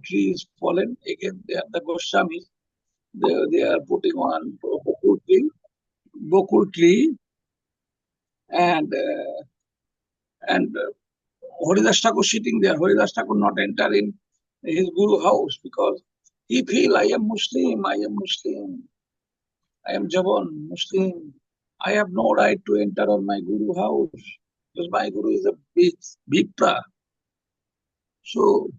tree is fallen. Again, they are the Goswamis. They are putting on Bokul tree, and Haridas Thakur sitting there. Haridas Thakur not enter in his Guru house because he feel I am Muslim, I am Muslim, I am Javan, Muslim. I have no right to enter on my Guru house because my Guru is a Vipra. So,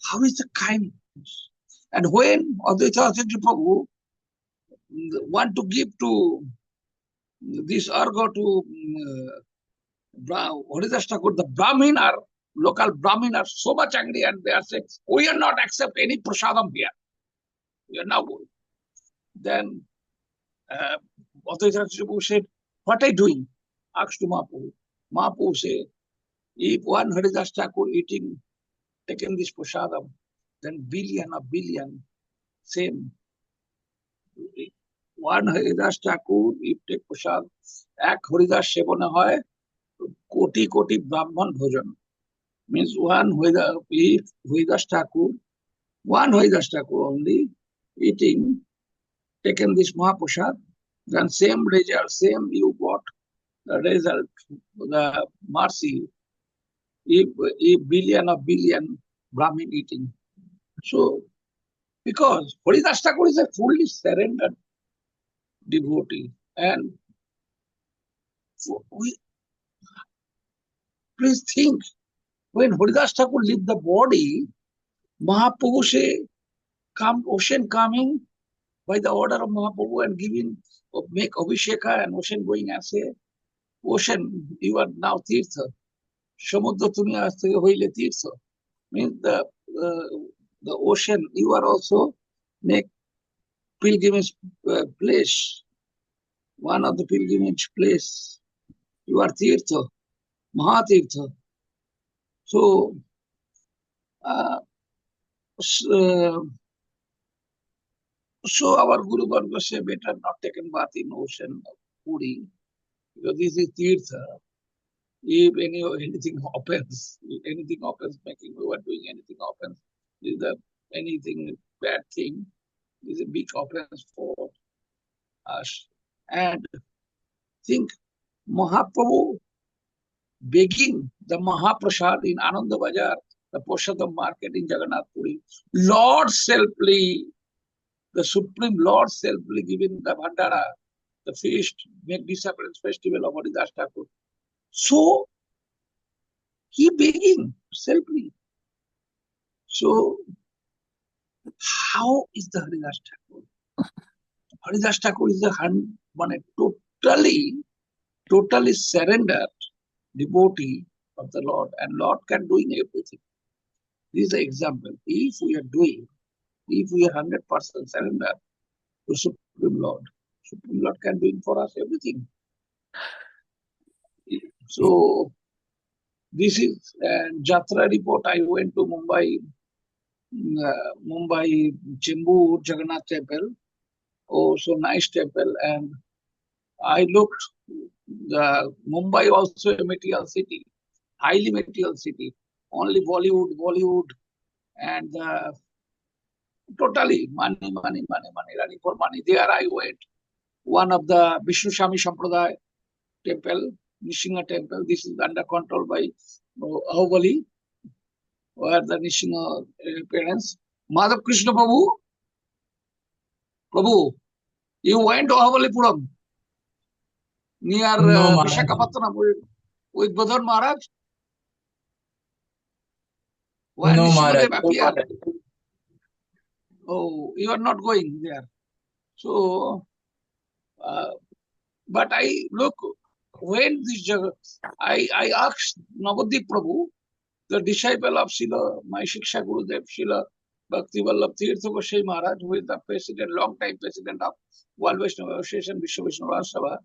how is the kindness? And when Advaita Acharya Prabhu want to give to this argo to Haridas Thakur, the Brahmin are, local Brahmin are so much angry and they are saying, we are not accept any prasadam here. We are now going. Then Advaita Acharya Prabhu said, what are you doing? Asked to Mahaprabhu. Mahaprabhu said, if one Haridas Thakur taken this prasadam, then billion, same. One Haridas Thakur, if take prasad, এক হরিদাস সেবনে হয় কোটি ব্রাহ্মণ ভোজন. Means one Haridas Thakur, one Haridas Thakur only eating, taken this Mahaprasad, then same result, same you got the result, the mercy, if billion Brahmin eating. So, because Haridas Thakur is a fully surrendered devotee, and please think, when Haridas Thakur leave the body, Mahaprabhu say, ocean coming by the order of Mahaprabhu and giving, make Abhisheka, and ocean going and say, ocean, you are now Tirtha. Samudra tumi aaj theke hoile Tirtha. Means the ocean, you are also make pilgrimage place, one of the pilgrimage place. You are Tirtha, Mahatirtha. So, so our Guru Varga say better not taken bath in ocean of Puri, because this is Tirtha. If anything happens, making over doing anything happens, is anything bad thing, is a big offense for us. And think, Mahaprabhu begging the Mahaprasad in Ananda Bajar, the Prasadam market in Jagannath Puri, Lord selfly, the Supreme Lord selfly giving the Bhandara, the feast, make disappearance festival of Haridas Thakur. So, he begging selfly. So, how is the Haridas Thakur? Haridas Thakur is totally surrendered devotee of the Lord, and Lord can do everything. This is the example. If we are 100% surrendered to Supreme Lord can do for us everything. So, this is Yatra report. I went to Mumbai, Chembur, Jagannath Temple. Oh, so nice temple. And I looked, the Mumbai also a material city, highly material city. Only Bollywood, and totally money, running for money. There I went. One of the Vishnu Swami Sampradaya temple, Nishinga temple. This is under control by Ahubali, where the Nishinga parents. Madhav Krishna Prabhu, you went to Ahubalipuram near Visakhapatnam with Budhan Maharaj? When No, Maharaj. appeared? Oh, you are not going there. So, but I look, when this I asked Navadip Prabhu, the disciple of Srila, my Shiksha Gurudev, Srila Bhakti Vallabh Tirtha Goswami Maharaj, who is the president, long time president of World Vaishnava Association, Vishva Vaisnava Raj Sabha.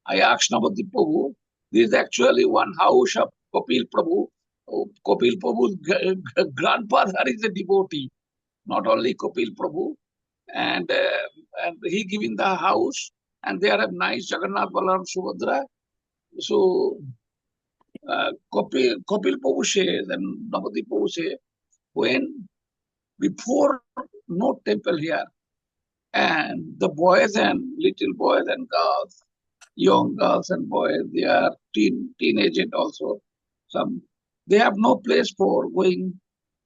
I asked Navadip Prabhu, this is actually one house of Kapil Prabhu. Kapil Prabhu's grandfather is a devotee, not only Kapil Prabhu, and he giving the house, and they have nice Jagannath Balaram Subhadra. So Kapil Prabhu says, and Navadip Prabhu says, when Before, no temple here. And the boys and little boys and girls, young girls and boys, they are teenage also. Some they have no place for going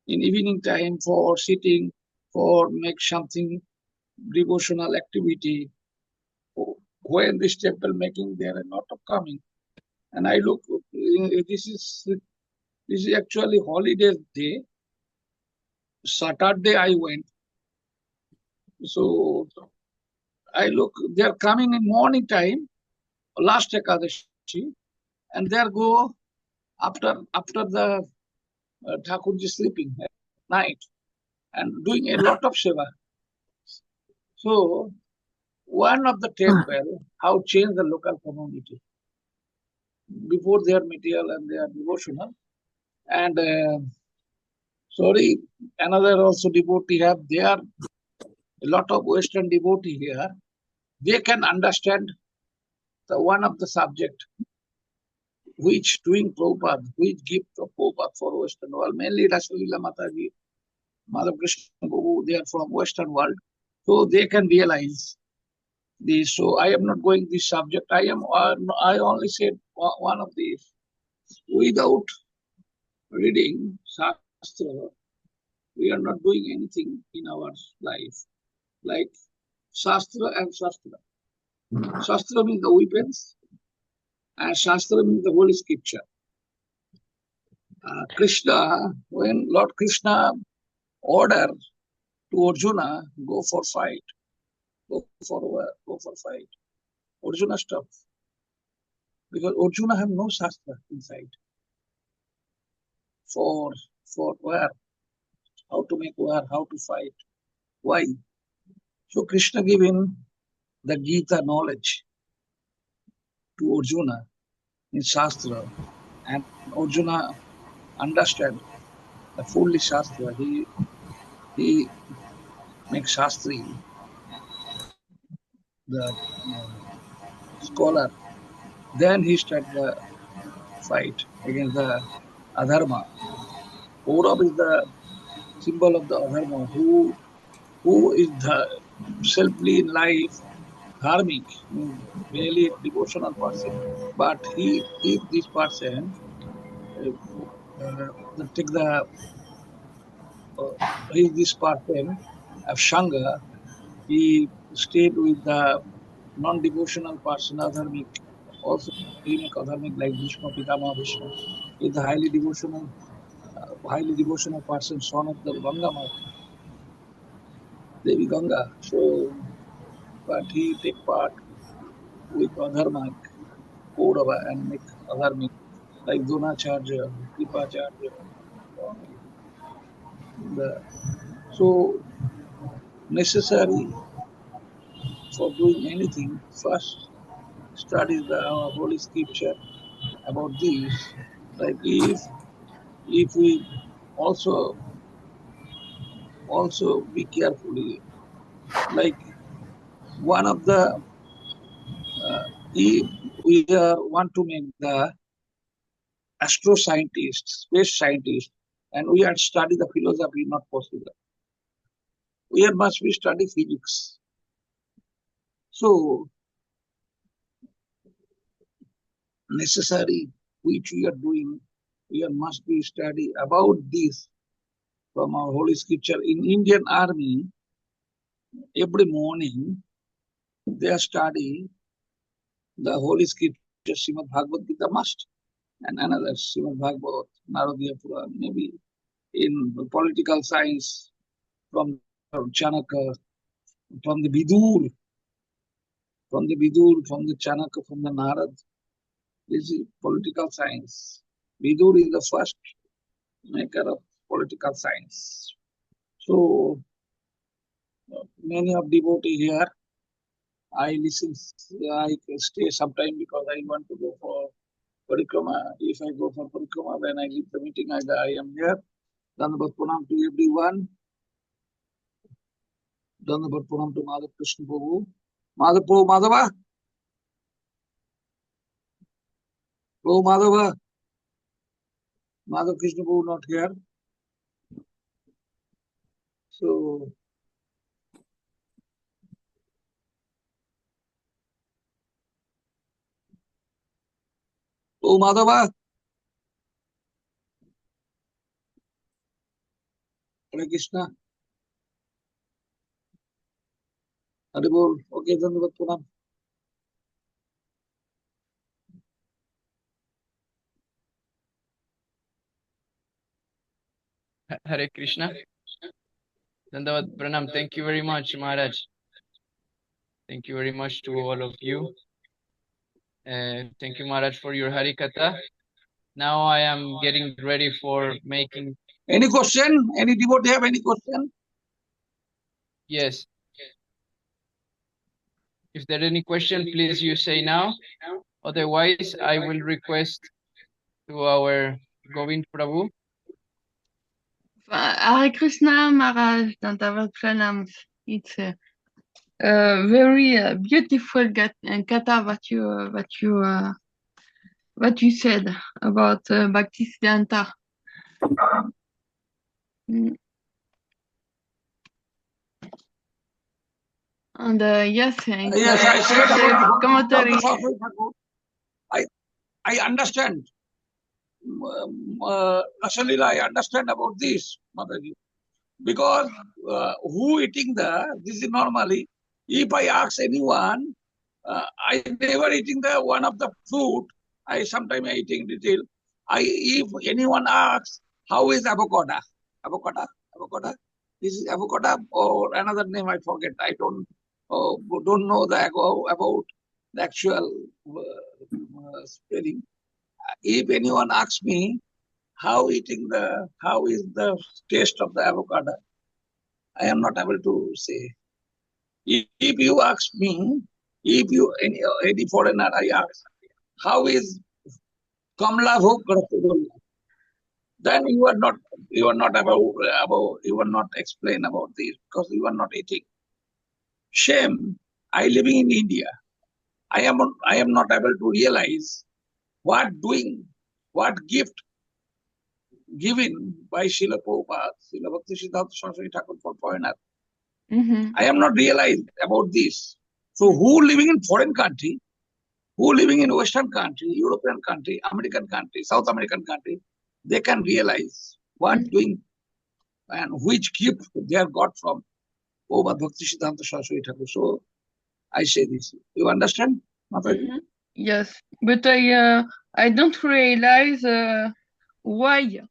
in evening time for sitting, for make something devotional activity. When this temple making, there are a lot of coming. And I look, this is actually holiday day. Saturday I went. So I look, they are coming in morning time, last Ekadashi, and they go after the Thakurji sleeping at night and doing a lot of seva. So one of the temple, how change the local community before their material and their devotional. And sorry, another also devotee have there a lot of Western devotee here. They can understand the one of the subject which doing Prabhupada, which gift of Prabhupada for Western world, mainly Rasulullah Mataji, Madhav Krishna Babu, they are from Western world, so they can realize this. So I am not going this subject. I only said one of these. Without reading Shastra, we are not doing anything in our life. Like Shastra and Shastra. Shastra means the weapons, and Shastra means the Holy Scripture. Krishna, when Lord Krishna ordered to Arjuna, go for fight, go for fight. Arjuna stopped because Arjuna have no Shastra inside. For war, how to make war, how to fight, why? So Krishna gave him the Gita knowledge to Arjuna in Shastra, and Arjuna understand the fully Shastra. He makes Shastri, the scholar. Then he started the fight against the Adharma. Kaurav is the symbol of the Adharma, who is the selfly in life, dharmic, really devotional person. But if this person take the is this person of Shanga, he stayed with the non-devotional person, adharmic, also he adharmic like Bhishma, Pitama Bhishma, is the highly devotional person, son of the Ganga Mata, Devi Ganga. So, but he take part with adharmic, Kaurava, and make adharmic like Dronacharya, Kripacharya. The, so necessary for doing anything, first study the Holy Scripture about this. Like if we also be carefully, like one of the if we want to make the astro scientists, space scientists, and we are study the philosophy, not possible. We must be study physics. So necessary which we are doing, we must be study about this from our Holy Scripture. In Indian Army, every morning they are studying the Holy Scripture, Srimad Bhagavad Gita must, and another Srimad Bhagavad, Naradiya Puran, maybe in political science from Chanaka, from the Vidur, from the Chanaka, from the Narad. This is political science. Vidur is the first maker of political science. So many of devotees here, I listen, I stay sometime because I want to go for parikrama. If I go for parikrama, when I leave the meeting, I am here. Dandavat pranam to everyone. Dandavat pranam to Madhav Krishna Prabhu. Madhav Prabhu Madhava. Prabhu Madhava. Madhav Krishna Prabhu not here. So, Madhava, Hare Krishna, Haribol, okay, Dandavat, pranam. Hare Krishna. Dandavat pranam. Thank you very much, Maharaj. Thank you very much to all of you. Thank you, Maharaj, for your Harikatha. Now I am getting ready for making. Any question? Any devotee have any question? Yes. If there any question, please you say now. Otherwise, I will request to our Govind Prabhu. Hare Krishna, Maharaj, Dandavat pranam. It's a very beautiful kata what you said about Bhaktisiddhanta. And yes, Yes, I said about commentary. I understand. Srila, I understand about this, Mataji. Because who eating this is normally, if I ask anyone, I never eating the one of the fruit, I sometimes eating detail. If anyone asks, how is avocado? Avocado? This is avocado or another name I forget. I don't know about the actual spelling. If anyone asks me how is the taste of the avocado, I am not able to say. If you ask me, if you any foreigner I ask, how is Kamla Bhog Gratulullah, then you are not explain about this because you are not eating. Shame. I living in India. I am not able to realize what gift given by Srila Prabhupada, Srila Bhaktisiddhanta Saraswati Thakur for foreigner. I am not realized about this. So who living in foreign country, who living in Western country, European country, American country, South American country, they can realize what doing and which gift they have got from Prabhupada Bhaktisiddhanta Saraswati Thakur. So I say this. You understand? Yes, but I don't realize why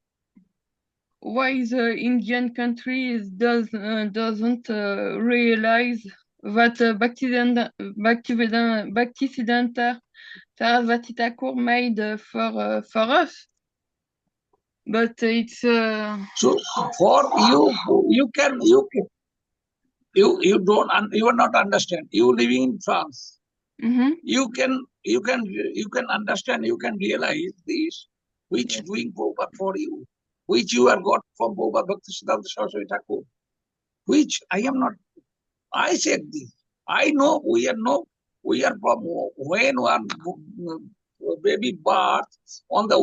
the Indian countries doesn't realize that Bhaktisiddhanta Saraswati Thakur made for us. But it's so for you are not understand. You living in France. You can understand, you can realize this, which doing Prabhupada for you, which you have got from Prabhupada Bhaktisiddhanta Saraswati Thakur, which I am not. I said this. I know we are from when one baby birth on the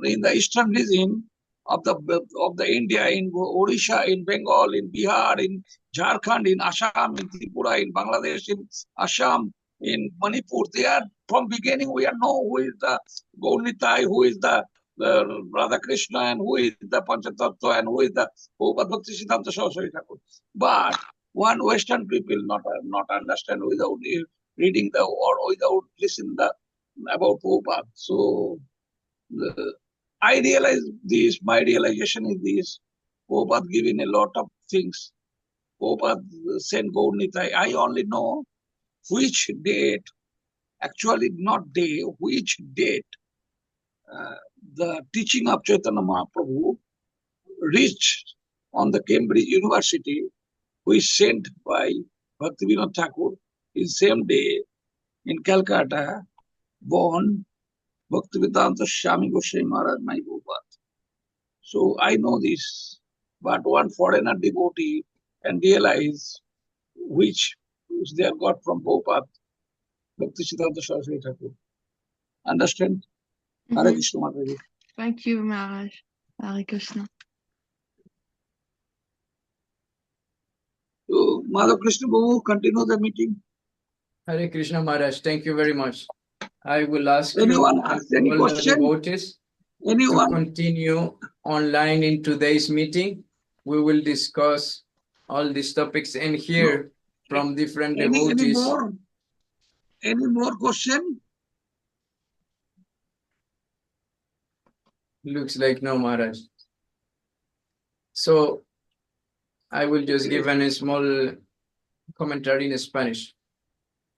in the eastern region of the India, in Odisha, in Bengal, in Bihar, in Jharkhand, in Assam, in Tripura, in Bangladesh, in Assam, in Manipur. They are from beginning. We are know who is the Gaurnitai, who is the Radha Krishna, and who is the Panchatattva, and who is the Bhaktisiddhanta Saraswati Thakur. But one Western people not understand without reading the or without listening about Prabhupada. So I realize this. My realization is this: Prabhupada giving a lot of things. Prabhupada sent Gaurnitai. I only know which date, actually not day, which date the teaching of Chaitanya Mahaprabhu reached on the Cambridge University, which sent by Bhaktivinoda Thakur in same day in Calcutta, born Bhaktivedanta Swami Goswami Maharaj, my Prabhupada. So I know this, but one foreigner devotee can realize which they have got from Prabhupada, Bhaktisiddhanta Saraswati Thakur. Understand? Hare Krishna Mataji. Thank you, Maharaj. Hare Krishna. Madhav Krishna Babu, continue the meeting. Hare Krishna Maharaj, thank you very much. I will ask Anyone you ask and any all the question? devotees to Anyone? continue online in today's meeting. We will discuss all these topics and hear from different devotees. Any more question? Looks like no, Maharaj. So I will just give a small commentary en Spanish.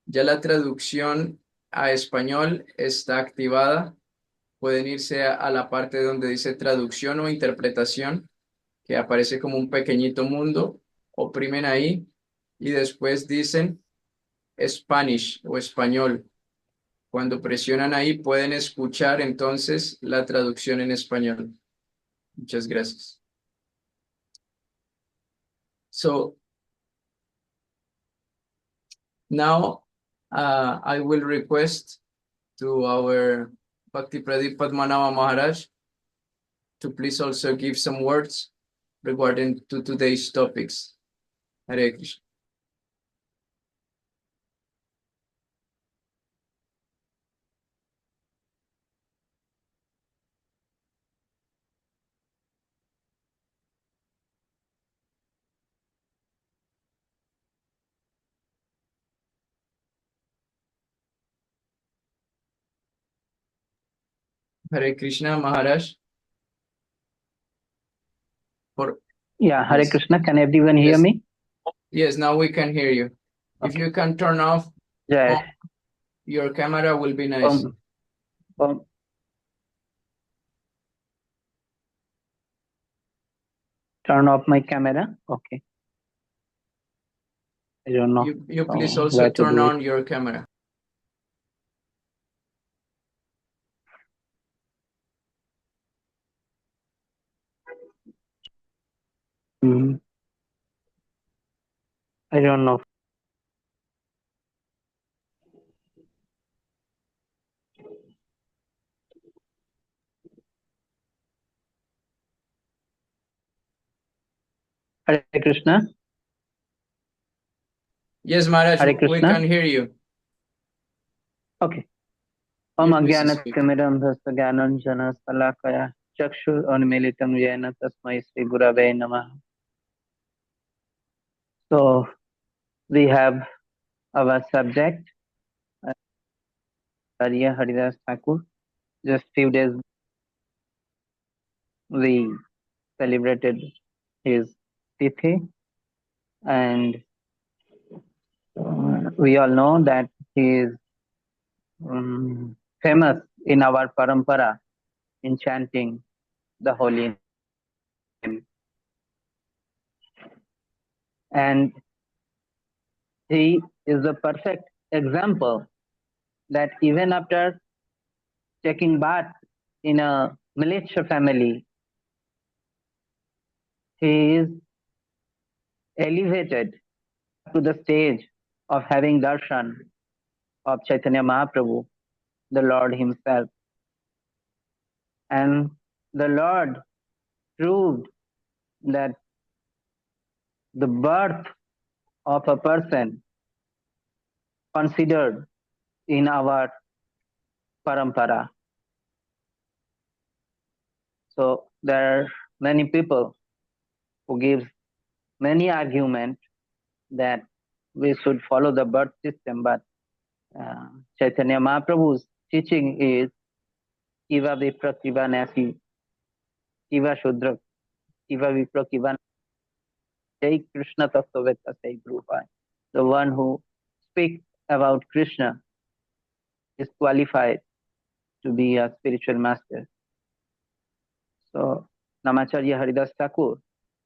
Ya la traducción a español está activada. Pueden irse a la parte donde dice traducción o interpretación, que aparece como un pequeñito mundo. Oprimen ahí y después dicen Spanish o español. Cuando presionan ahí pueden escuchar entonces la traducción en español. Muchas gracias. So now I will request to our Bhakti Padmanabha Maharaj to please also give some words regarding to today's topics. Hare Krishna. Hare Krishna Maharaj. Yeah, Hare Yes. Krishna. Can everyone hear Yes. me? Yes, now we can hear you. If Okay. you can turn off Jai. your camera will be nice. Turn off my camera. Okay. I don't know. You please also where to turn do on your camera. it. I don't know. Hare Krishna. Yes, Maharaj, Hare we Krishna. can hear you. Okay. You Om please Ajnana speak. Timirandhasya Jnananjana Salakaya Chakshur Unmilitam Yena Tasmai Sri Gurave Namah. So we have our subject, Acaryas Haridas Thakur. Just few days we celebrated his Tithi, and we all know that he is famous in our parampara in chanting the holy name. And he is the perfect example that even after taking bath in a militia family, he is elevated to the stage of having darshan of Chaitanya Mahaprabhu, the Lord himself. And the Lord proved that the birth of a person considered in our parampara. So there are many people who give many arguments that we should follow the birth system, but Chaitanya Mahaprabhu's teaching is Kiva Vipra Kiva Nasi, Kiva Shudra, Kiva Vipra Kiva Jai Krishna Tattvaveta Sai Prabhupada. The one who speaks about Krishna is qualified to be a spiritual master. So Namacharya Haridas Thakur,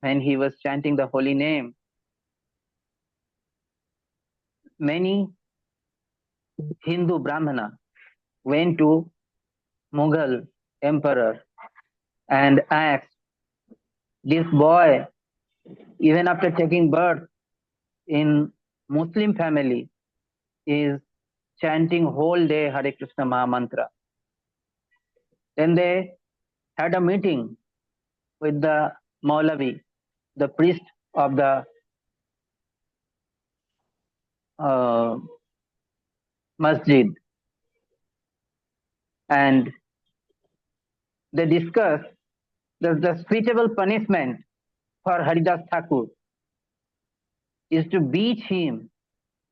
when he was chanting the holy name, many Hindu Brahmana went to Mughal emperor and asked, this boy, even after taking birth in Muslim family, is chanting whole day Hare Krishna Maha Mantra. Then they had a meeting with the Maulavi, the priest of the masjid, and they discussed that the suitable punishment for Haridas Thakur is to beat him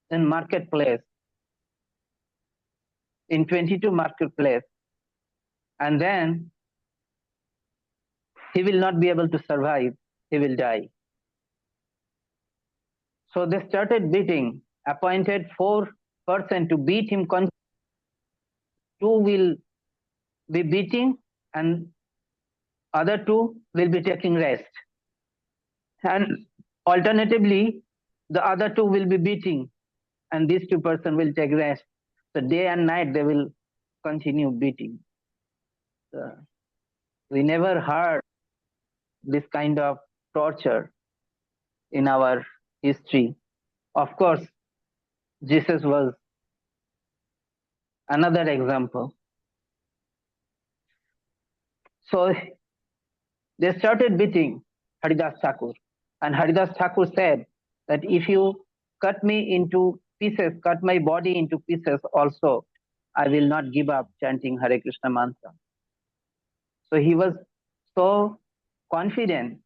in marketplace, in 22 marketplace, and then he will not be able to survive, he will die. So they started beating, appointed 4 persons to beat him. 2 will be beating and other 2 will be taking rest. And alternatively, the other 2 will be beating and these 2 persons will take rest. So day and night they will continue beating. We never heard this kind of torture in our history. Of course, Jesus was another example. So they started beating Haridas Thakur, and Haridas Thakur said that if you cut me into pieces, cut my body into pieces also, I will not give up chanting Hare Krishna mantra. So he was so confident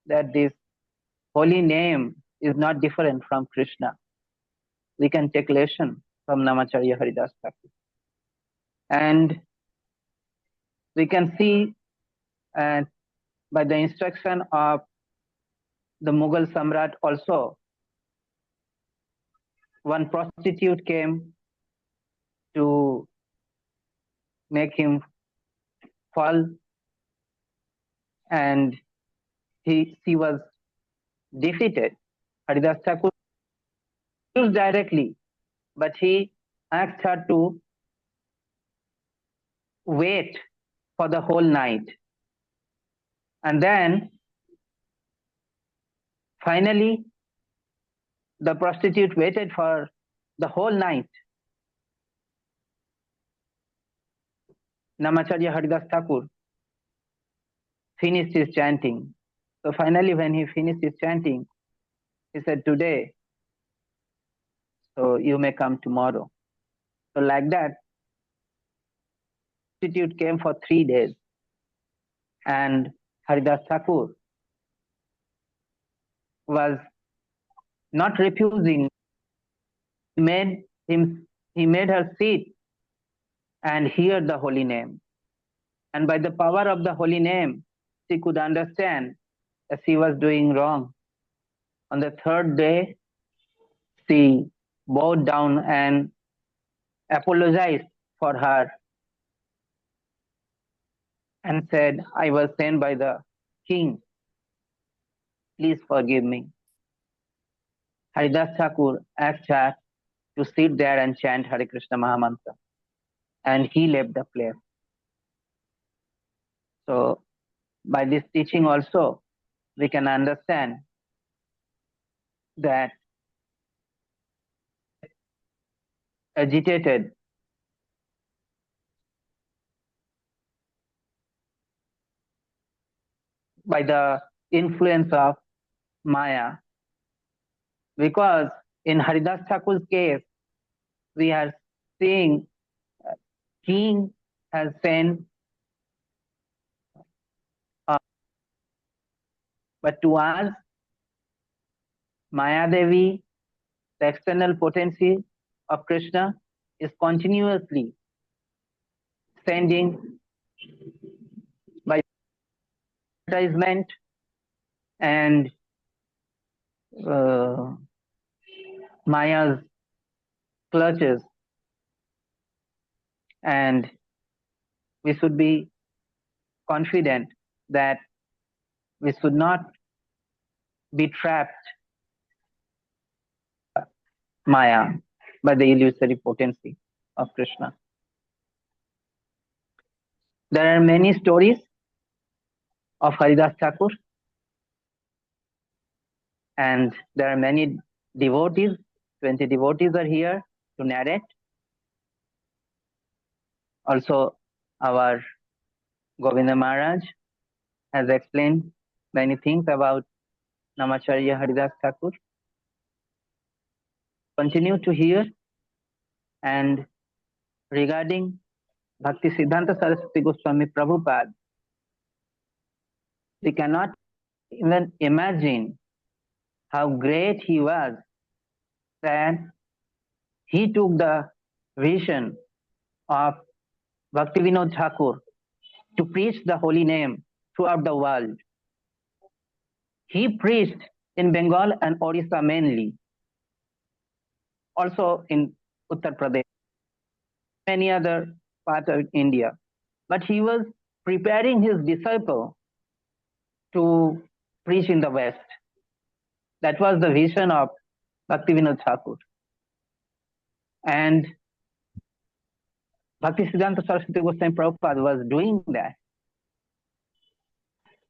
that this holy name is not different from Krishna. We can take lesson from Namacharya Haridas Thakur. And we can see by the instruction of the Mughal Samrat also, one prostitute came to make him fall, and she was defeated. Haridas Thakur used directly, but he asked her to wait for the whole night. And then finally, the prostitute waited for the whole night. Namacharya Haridas Thakur finished his chanting. So finally, when he finished his chanting, he said, today, so you may come tomorrow. So like that, the prostitute came for 3 days. And Haridas Thakur was not refusing. He made her sit and hear the holy name. And by the power of the holy name, she could understand that she was doing wrong. On the 3rd day, she bowed down and apologized for her and said, I was sent by the king. Please forgive me. Haridas Thakur asked her to sit there and chant Hare Krishna Mahamantra. And he left the place. So by this teaching also, we can understand that agitated by the influence of Maya, because in Haridas Thakur's case, we are seeing king has sent, but to us, Maya Devi, the external potency of Krishna, is continuously sending by advertisement and Maya's clutches, and we should be confident that we should not be trapped by Maya, by the illusory potency of Krishna. There are many stories of Haridas Thakur, and there are many devotees. 20 devotees are here to narrate. Also, our Govinda Maharaj has explained many things about Namacharya Haridas Thakur. continue to hear. And regarding Bhaktisiddhanta Saraswati Goswami Prabhupada, we cannot even imagine how great he was, that he took the vision of Bhaktivinoda Thakur to preach the holy name throughout the world. He preached in Bengal and Orissa mainly, also in Uttar Pradesh, many other parts of India. But he was preparing his disciple to preach in the West. That was the vision of Bhaktivinoda Thakur. And Bhaktisiddhanta Saraswati Goswami Prabhupada was doing that.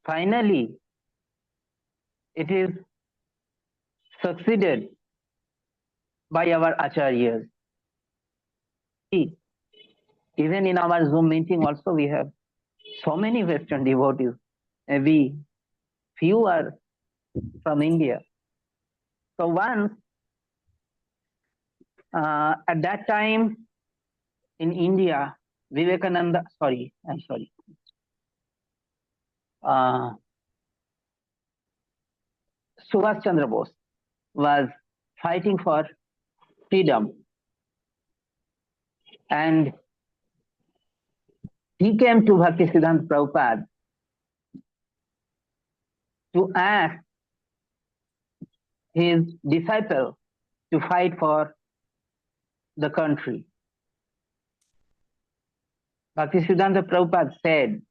Finally, it is succeeded by our Acaryas. Even in our Zoom meeting also we have so many Western devotees. Maybe few are from India. So once, at that time in India, Vivekananda, Subhash Chandra Bose was fighting for freedom. And he came to Bhaktisiddhanta Prabhupada to ask his disciple to fight for the country. Bhaktisiddhanta Prabhupada said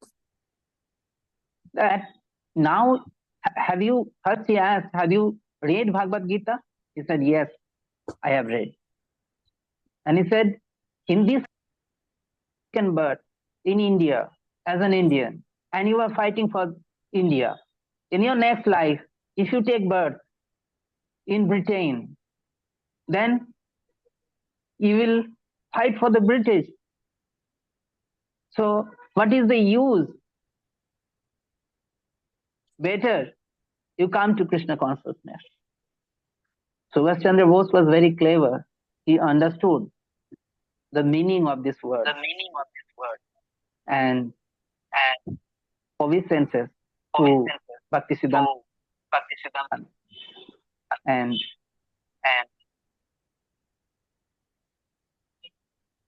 that now, first he asked, have you read Bhagavad Gita? He said, yes, I have read. And he said, in this second birth in India, as an Indian, and you are fighting for India, in your next life, if you take birth in Britain, then you will fight for the British. So what is the use? Better you come to Krishna consciousness. Subhash Chandra Bose was very clever. He understood the meaning of this word. And obeisances to Bhaktisiddhanta. And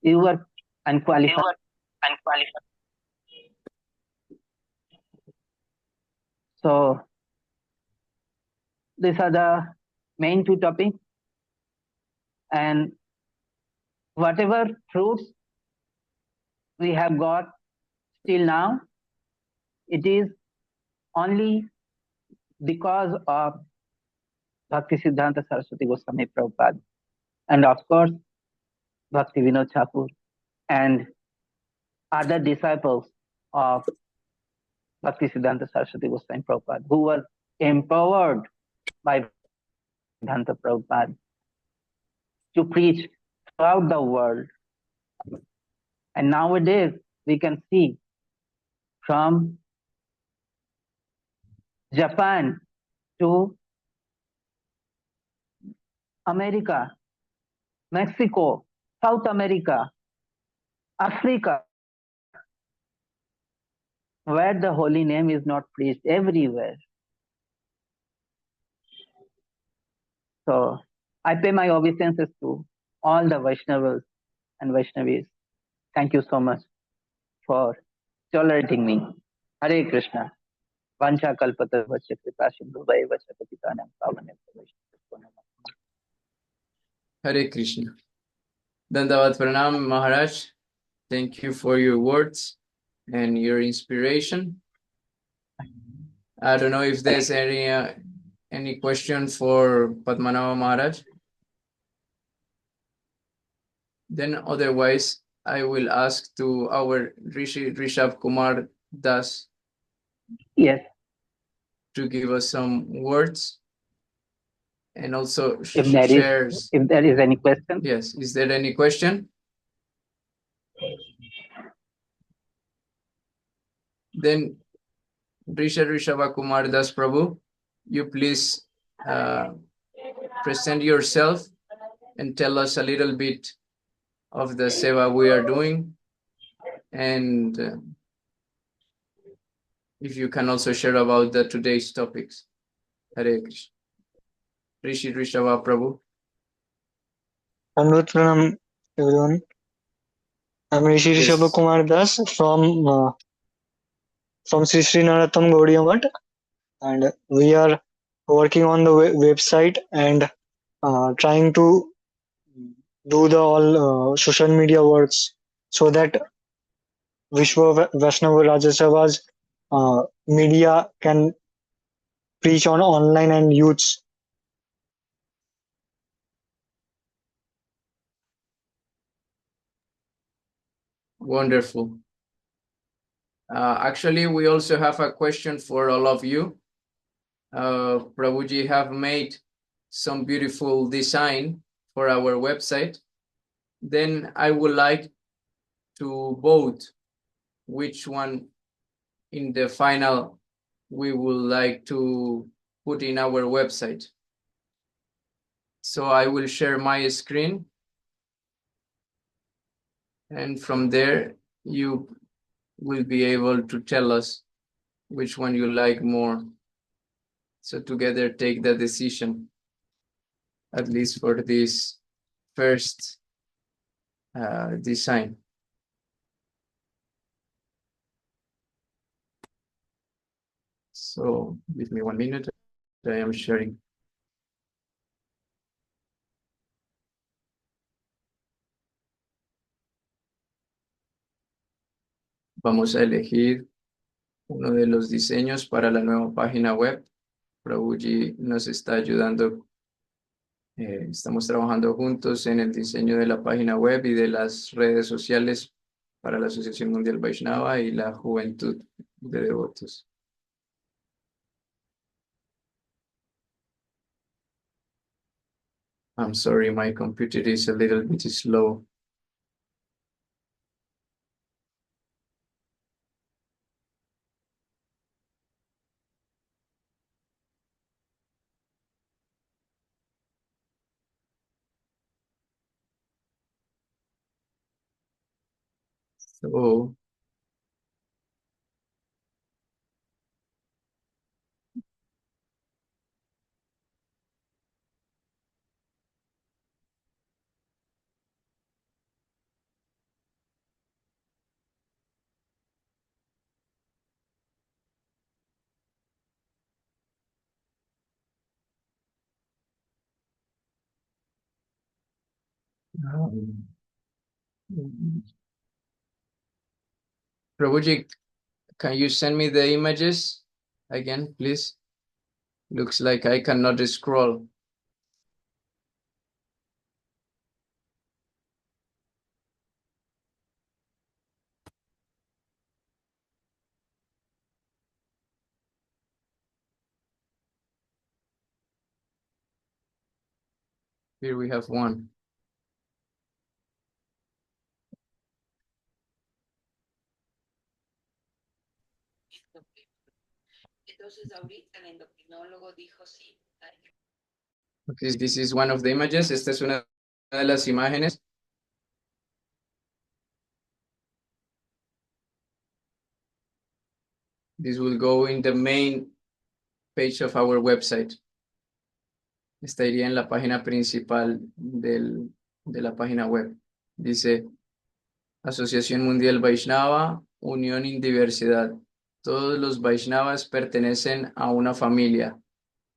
you were unqualified. So these are the main two topics. And whatever fruits we have got till now, it is only because of Bhaktisiddhanta Saraswati Goswami Prabhupada, and of course Bhaktivinoda Thakur and other disciples of Bhaktisiddhanta Saraswati Goswami Prabhupada, who were empowered by Bhaktisiddhanta Prabhupada to preach throughout the world. And nowadays we can see from Japan to America, Mexico, South America, Africa, where the holy name is not preached, everywhere. So I pay my obeisances to all the Vaishnavas and Vaishnavis. Thank you so much for tolerating me. Hare Krishna. Vancha kalpata vacha kripa sindhu vacha patitanam pavanam vaishnava. Hare Krishna. Dandavat pranam, Maharaj. Thank you for your words and your inspiration. I don't know if there's any question for Padmanabha Maharaj. Then otherwise, I will ask to our Rishabh Kumar Das. Yes. To give us some words and also if there is any question. Yes, is there any question? Then Rishabha Kumar Das Prabhu, you please present yourself and tell us a little bit of the seva we are doing, and if you can also share about the today's topics. Hare Krishna. Rishi Rishabha Prabhu. Dandavat pranam, everyone. I'm Rishi Yes. Rishabha Kumar Das from Sri Sri Narottam Gaudiya Math, and we are working on the website and trying to do the all social media works so that Vishwa Vaisnava Raj Sabha's media can preach on online and youths. Wonderful. Actually, we also have a question for all of you. Prabhuji have made some beautiful design for our website. Then I would like to vote which one in the final we would like to put in our website. So I will share my screen, and from there you will be able to tell us which one you like more. So together take the decision, at least for this first design. So give me 1 minute. I am sharing. Vamos a elegir uno de los diseños para la nueva página web. Prabhuji nos está ayudando. Estamos trabajando juntos en el diseño de la página web y de las redes sociales para la Asociación Mundial Vaishnava y la Juventud de Devotos. I'm sorry, my computer is a little bit slow. So, Prabhuji, can you send me the images again, please? Looks like I cannot scroll. Here we have one. This is one of the images. Esta es una de las imágenes. This will go in the main page of our website. Estaría en la página principal de la página web. Dice Asociación Mundial Vaishnava, Unión en Diversidad. Todos los Vaishnavas pertenecen a una familia,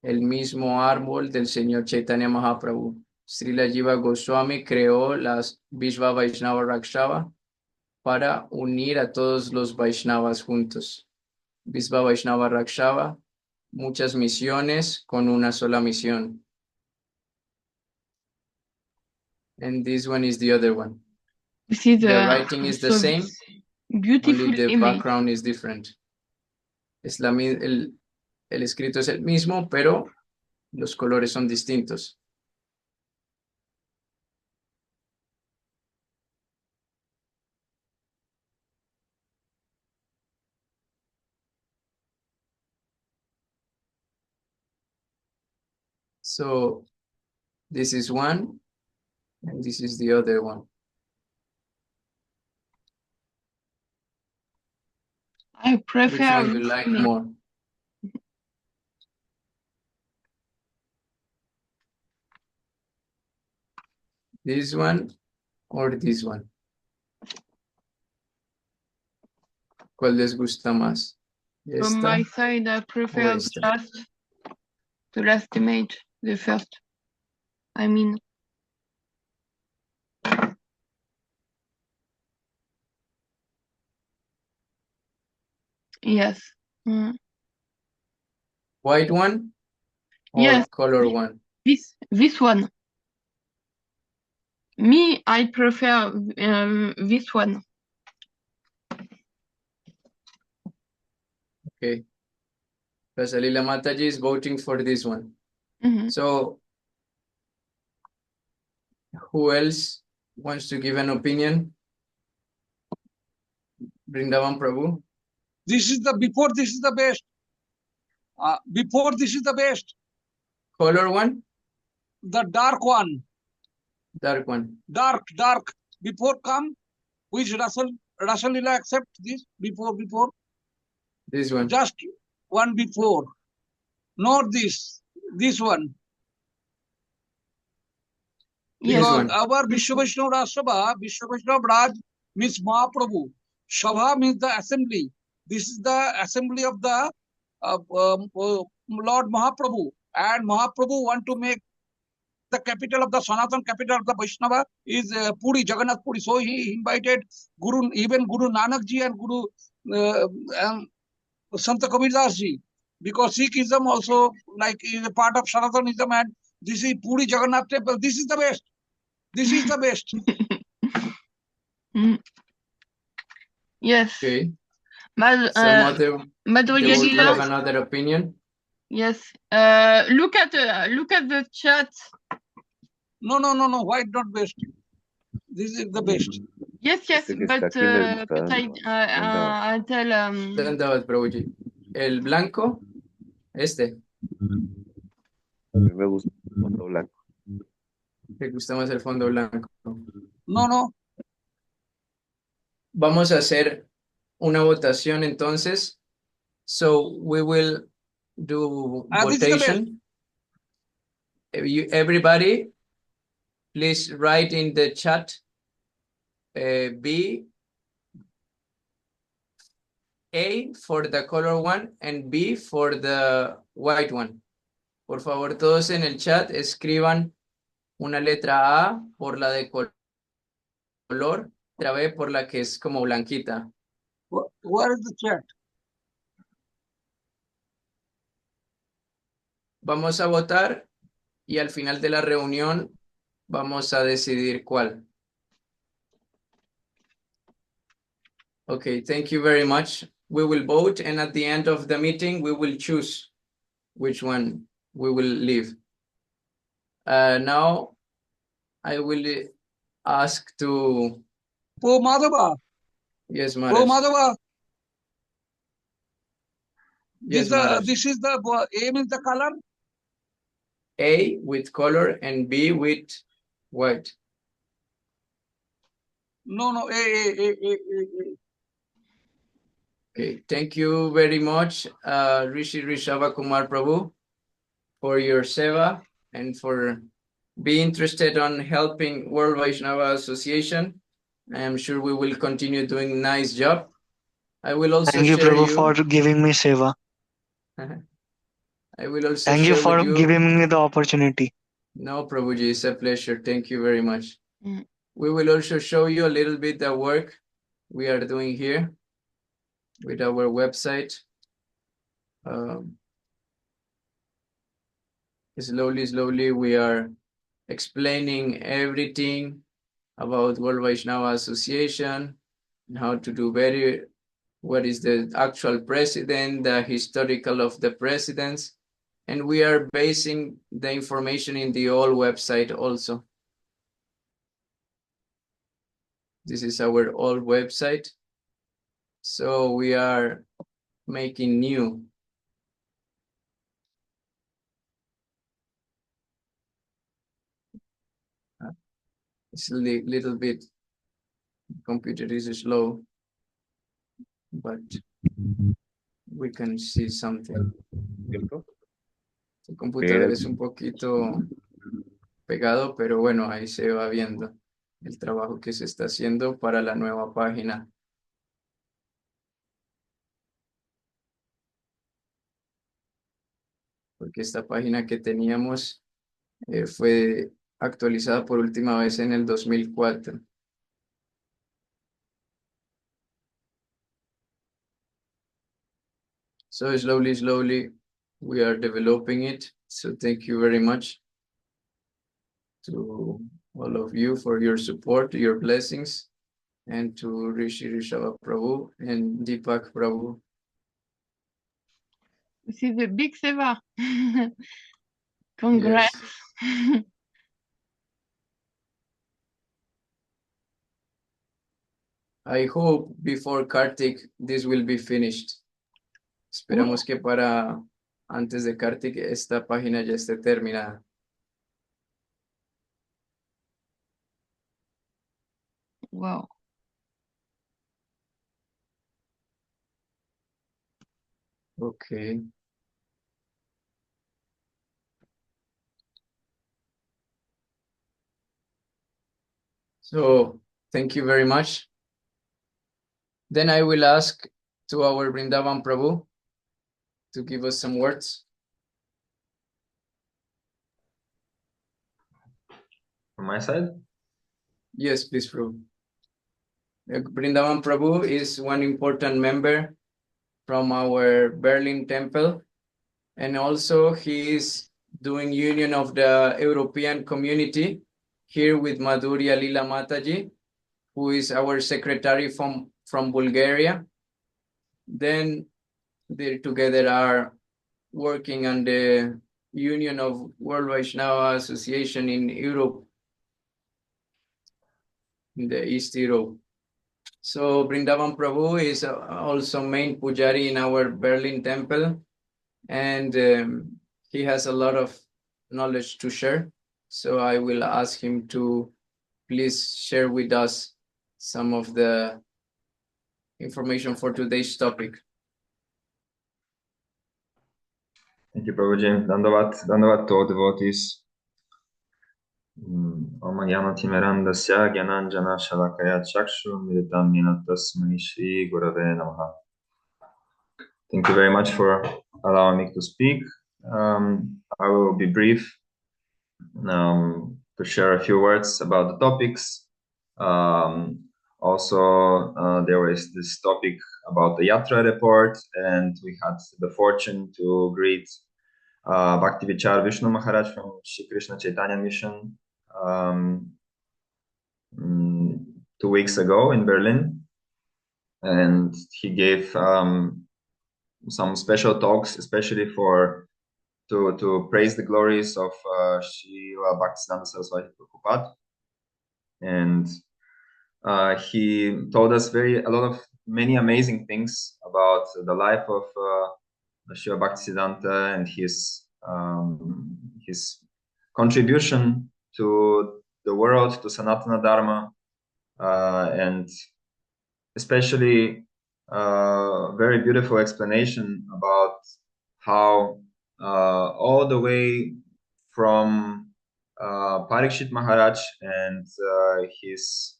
el mismo árbol del Señor Chaitanya Mahaprabhu. Srila Jiva Goswami creó las Vishva Vaisnava Raj Sabha para unir a todos los Vaishnavas juntos. Vishva Vaisnava Raj Sabha, muchas misiones con una sola misión. And this one is the other one. This is The writing is the same, beautiful only the image. background is different. El escrito es el mismo, pero los colores son distintos. So this is one. And this is the other one. I Which prefer one you like more? This one or this one? ¿Cuál les gusta más? From my side, I prefer esta? the last image, the first. I mean, yes. White one or Yes. color one? This one. Me, I prefer this one. Okay. Rasalila Mataji is voting for this one. So, who else wants to give an opinion? Vrindavan Prabhu? This is the before. This is the best. Before this is the best. Color one? The dark one. Dark one. Dark. Before come, which Rasalila accept this before. This one. Just one before. Not this. This one. Yes. Because our Vishva Vaisnava Raj Sabha, Vishva Vaisnava Raj means Mahaprabhu. Sabha means the assembly. This is the assembly of the Lord Mahaprabhu. And Mahaprabhu want to make the capital of the Sanatan, capital of the Vaishnava is Puri, Jagannath Puri. So he invited even Guru Nanak ji and Guru Sant Kabir Das ji. Because Sikhism also is a part of Sanatanism, and this is Puri Jagannath temple. This is the best. This is the best. Yes. Okay. Madhurya you Lila. have another opinion? Yes. Look at the chat. No. White not best. This is the best. Yes, but I tell Dandavat Prabhuji. El blanco, este. A mí me gusta el fondo blanco. Me gusta más el fondo blanco. No. Vamos a hacer una votación entonces. So we will do votation. Everybody, please write in the chat B, A for the color one and B for the white one. Por favor, todos en el chat escriban una letra A por la de color, otra B por la que es como blanquita. Where is the chat? Vamos a votar y al final de la reunión vamos a decidir cuál. Okay, thank you very much. We will vote, and at the end of the meeting, we will choose which one we will leave. Now, I will ask to... Oh, Madhava. Yes, Maharaj. Oh, Madhava. Yes, Maharaj. This is the A means the color? A with color and B with white. No, A. Okay, thank you very much, Rishi Rishava Kumar Prabhu, for your seva and for being interested on helping World Vaishnava Association. I am sure we will continue doing nice job. I will also Thank you, share Prabhu, for giving me seva. I will also Thank you share for with you. giving me the opportunity. No, Prabhuji, it's a pleasure. Thank you very much. We will also show you a little bit the work we are doing here with our website. Slowly, we are explaining everything about World Vaishnava Association and how to do better. What is the actual president, the historical of the presidents, and we are basing the information in the old website also. This is our old website. So we are making new. It's a little bit, computer is slow, but we can see something. El computador es un poquito pegado, pero bueno, ahí se va viendo el trabajo que se está haciendo para la nueva página. Porque esta página que teníamos fue actualizada por última vez en el 2004. So slowly, we are developing it. So thank you very much to all of you for your support, your blessings, and to Rishi Rishabha Prabhu and Deepak Prabhu. This is a big seva. Congrats. Yes. I hope before Kartik this will be finished. Esperamos que para antes de Kartik esta página ya esté terminada. Wow. Okay. So thank you very much. Then I will ask to our Vrindavan Prabhu to give us some words. From my side? Yes, please, Prabhu. Vrindavan Prabhu is one important member from our Berlin temple, and also he is doing union of the European community here with Madhurya Lila Mataji, who is our secretary from Bulgaria. Then they together are working on the union of World Vaishnava Association in Europe, in the East Europe. So Vrindavan Prabhu is also main pujari in our Berlin temple, and he has a lot of knowledge to share. So I will ask him to please share with us some of the information for today's topic. Thank you, Prabhuji. Dandavat to all devotees. Om Jnana Timirandasya Gyananjana Shalakaya Chakshu Militam Yena Tasmai Shri Gurave Namaha. Thank you very much for allowing me to speak. I will be brief to share a few words about the topics. Also, there was this topic about the Yatra report, and we had the fortune to greet Bhakti Vichar Vishnu Maharaj from Shri Krishna Chaitanya Mission 2 weeks ago in Berlin, and he gave some special talks, especially to praise the glories of Srila Bhaktisiddhanta Saraswati Prabhupada, and he told us many amazing things about the life of Srila Bhaktisiddhanta and his contribution to the world, to Sanatana Dharma, and especially very beautiful explanation about how all the way from Parikshit Maharaj and his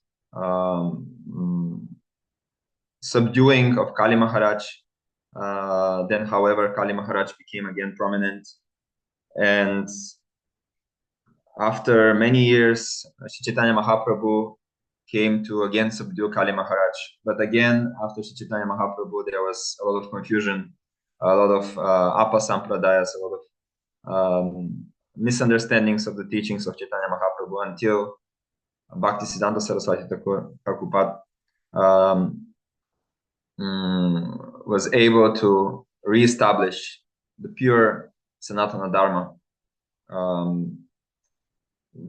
subduing of Kali Maharaj, then however Kali Maharaj became again prominent, and after many years Sri Chaitanya Mahaprabhu came to again subdue Kali Maharaj. But again, after Sri Chaitanya Mahaprabhu, there was a lot of confusion, a lot of apasampradayas, a lot of misunderstandings of the teachings of Chaitanya Mahaprabhu until Bhaktisiddhanta Saraswati Thakur Prabhupada was able to reestablish the pure Sanatana Dharma,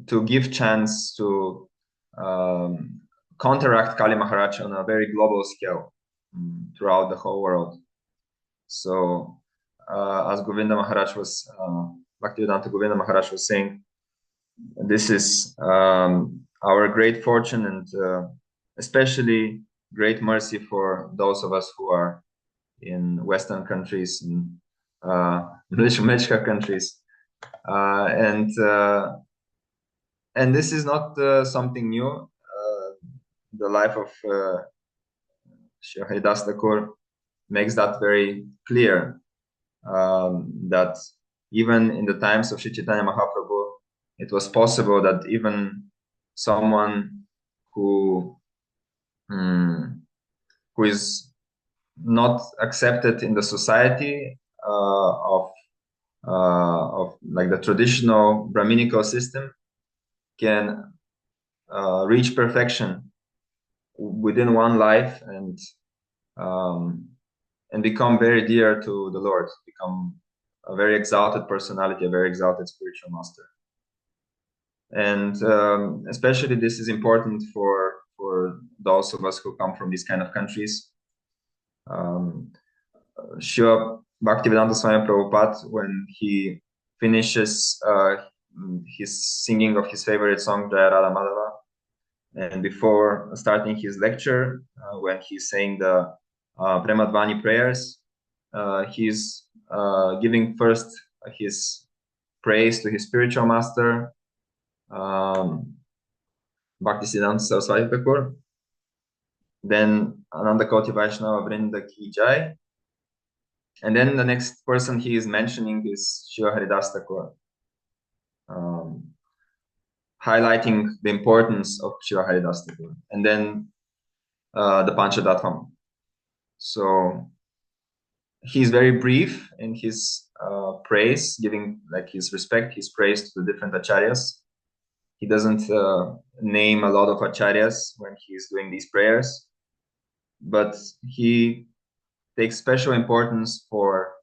to give chance to counteract Kali Maharaj on a very global scale throughout the whole world. So, as Govinda Maharaj was, Bhaktivedanta Govinda Maharaj was saying, this is our great fortune and especially great mercy for those of us who are in Western countries and Mleczka countries, and this is not something new. The life of Srila Haridas Thakur makes that very clear. That even in the times of Sri Chaitanya Mahaprabhu, it was possible that even someone who is not accepted in the society of like the traditional Brahminical system can reach perfection within one life and become very dear to the Lord, become a very exalted personality, a very exalted spiritual master. And especially this is important for those of us who come from these kind of countries. Srila Bhaktivedanta Swami Prabhupada, when he finishes his singing of his favorite song, Jaya Radha Madhava, and before starting his lecture, when he's saying the Premadvani prayers, he's giving first his praise to his spiritual master, Bhaktisiddhanta Saraswati Thakur, then Ananda Koti Vaishnava Vrinda Ki Jai, and then the next person he is mentioning is Srila Haridas Thakur, highlighting the importance of Srila Haridas Thakur, and then the Panchadatham. So he's very brief in his praise, giving like his respect, his praise to the different Acaryas. He doesn't name a lot of Acaryas when he's doing these prayers, but he takes special importance for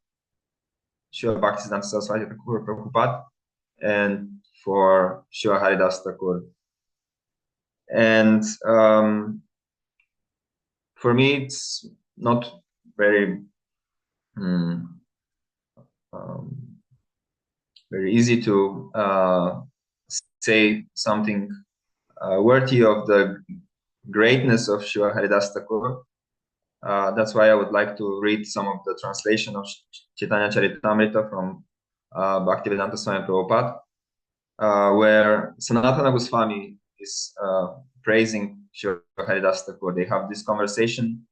Srila Bhaktisiddhanta Saraswati Thakur Prabhupada and for Srila Haridas Thakur. And for me, it's not very very easy to say something worthy of the greatness of Srila Haridas Thakur. That's why I would like to read some of the translation of Chaitanya Charitamrita from Bhaktivedanta Swami Prabhupada, where Sanatana Goswami is praising Srila Haridas Thakur. They have this conversation,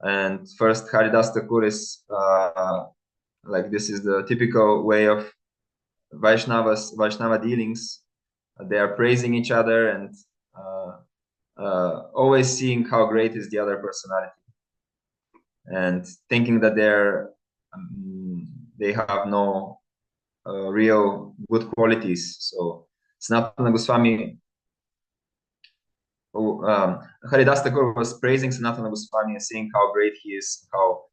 and first Haridas Thakur is like this is the typical way of Vaishnava dealings. They are praising each other and always seeing how great is the other personality, and thinking that they have no real good qualities. So Sanatana Goswami, Haridas Thakur was praising Sanatana Goswami and saying how great he is, how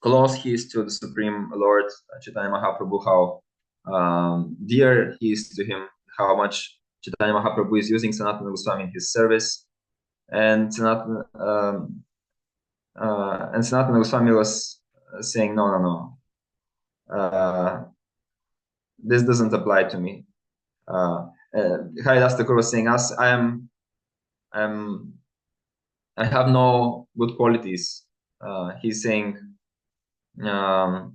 close he is to the Supreme Lord Chaitanya Mahaprabhu, how dear he is to him, how much Chaitanya Mahaprabhu is using Sanatana Goswami in his service. And Sanatana Goswami was saying, no, this doesn't apply to me. Haridas Thakur was saying, I have no good qualities. He's saying in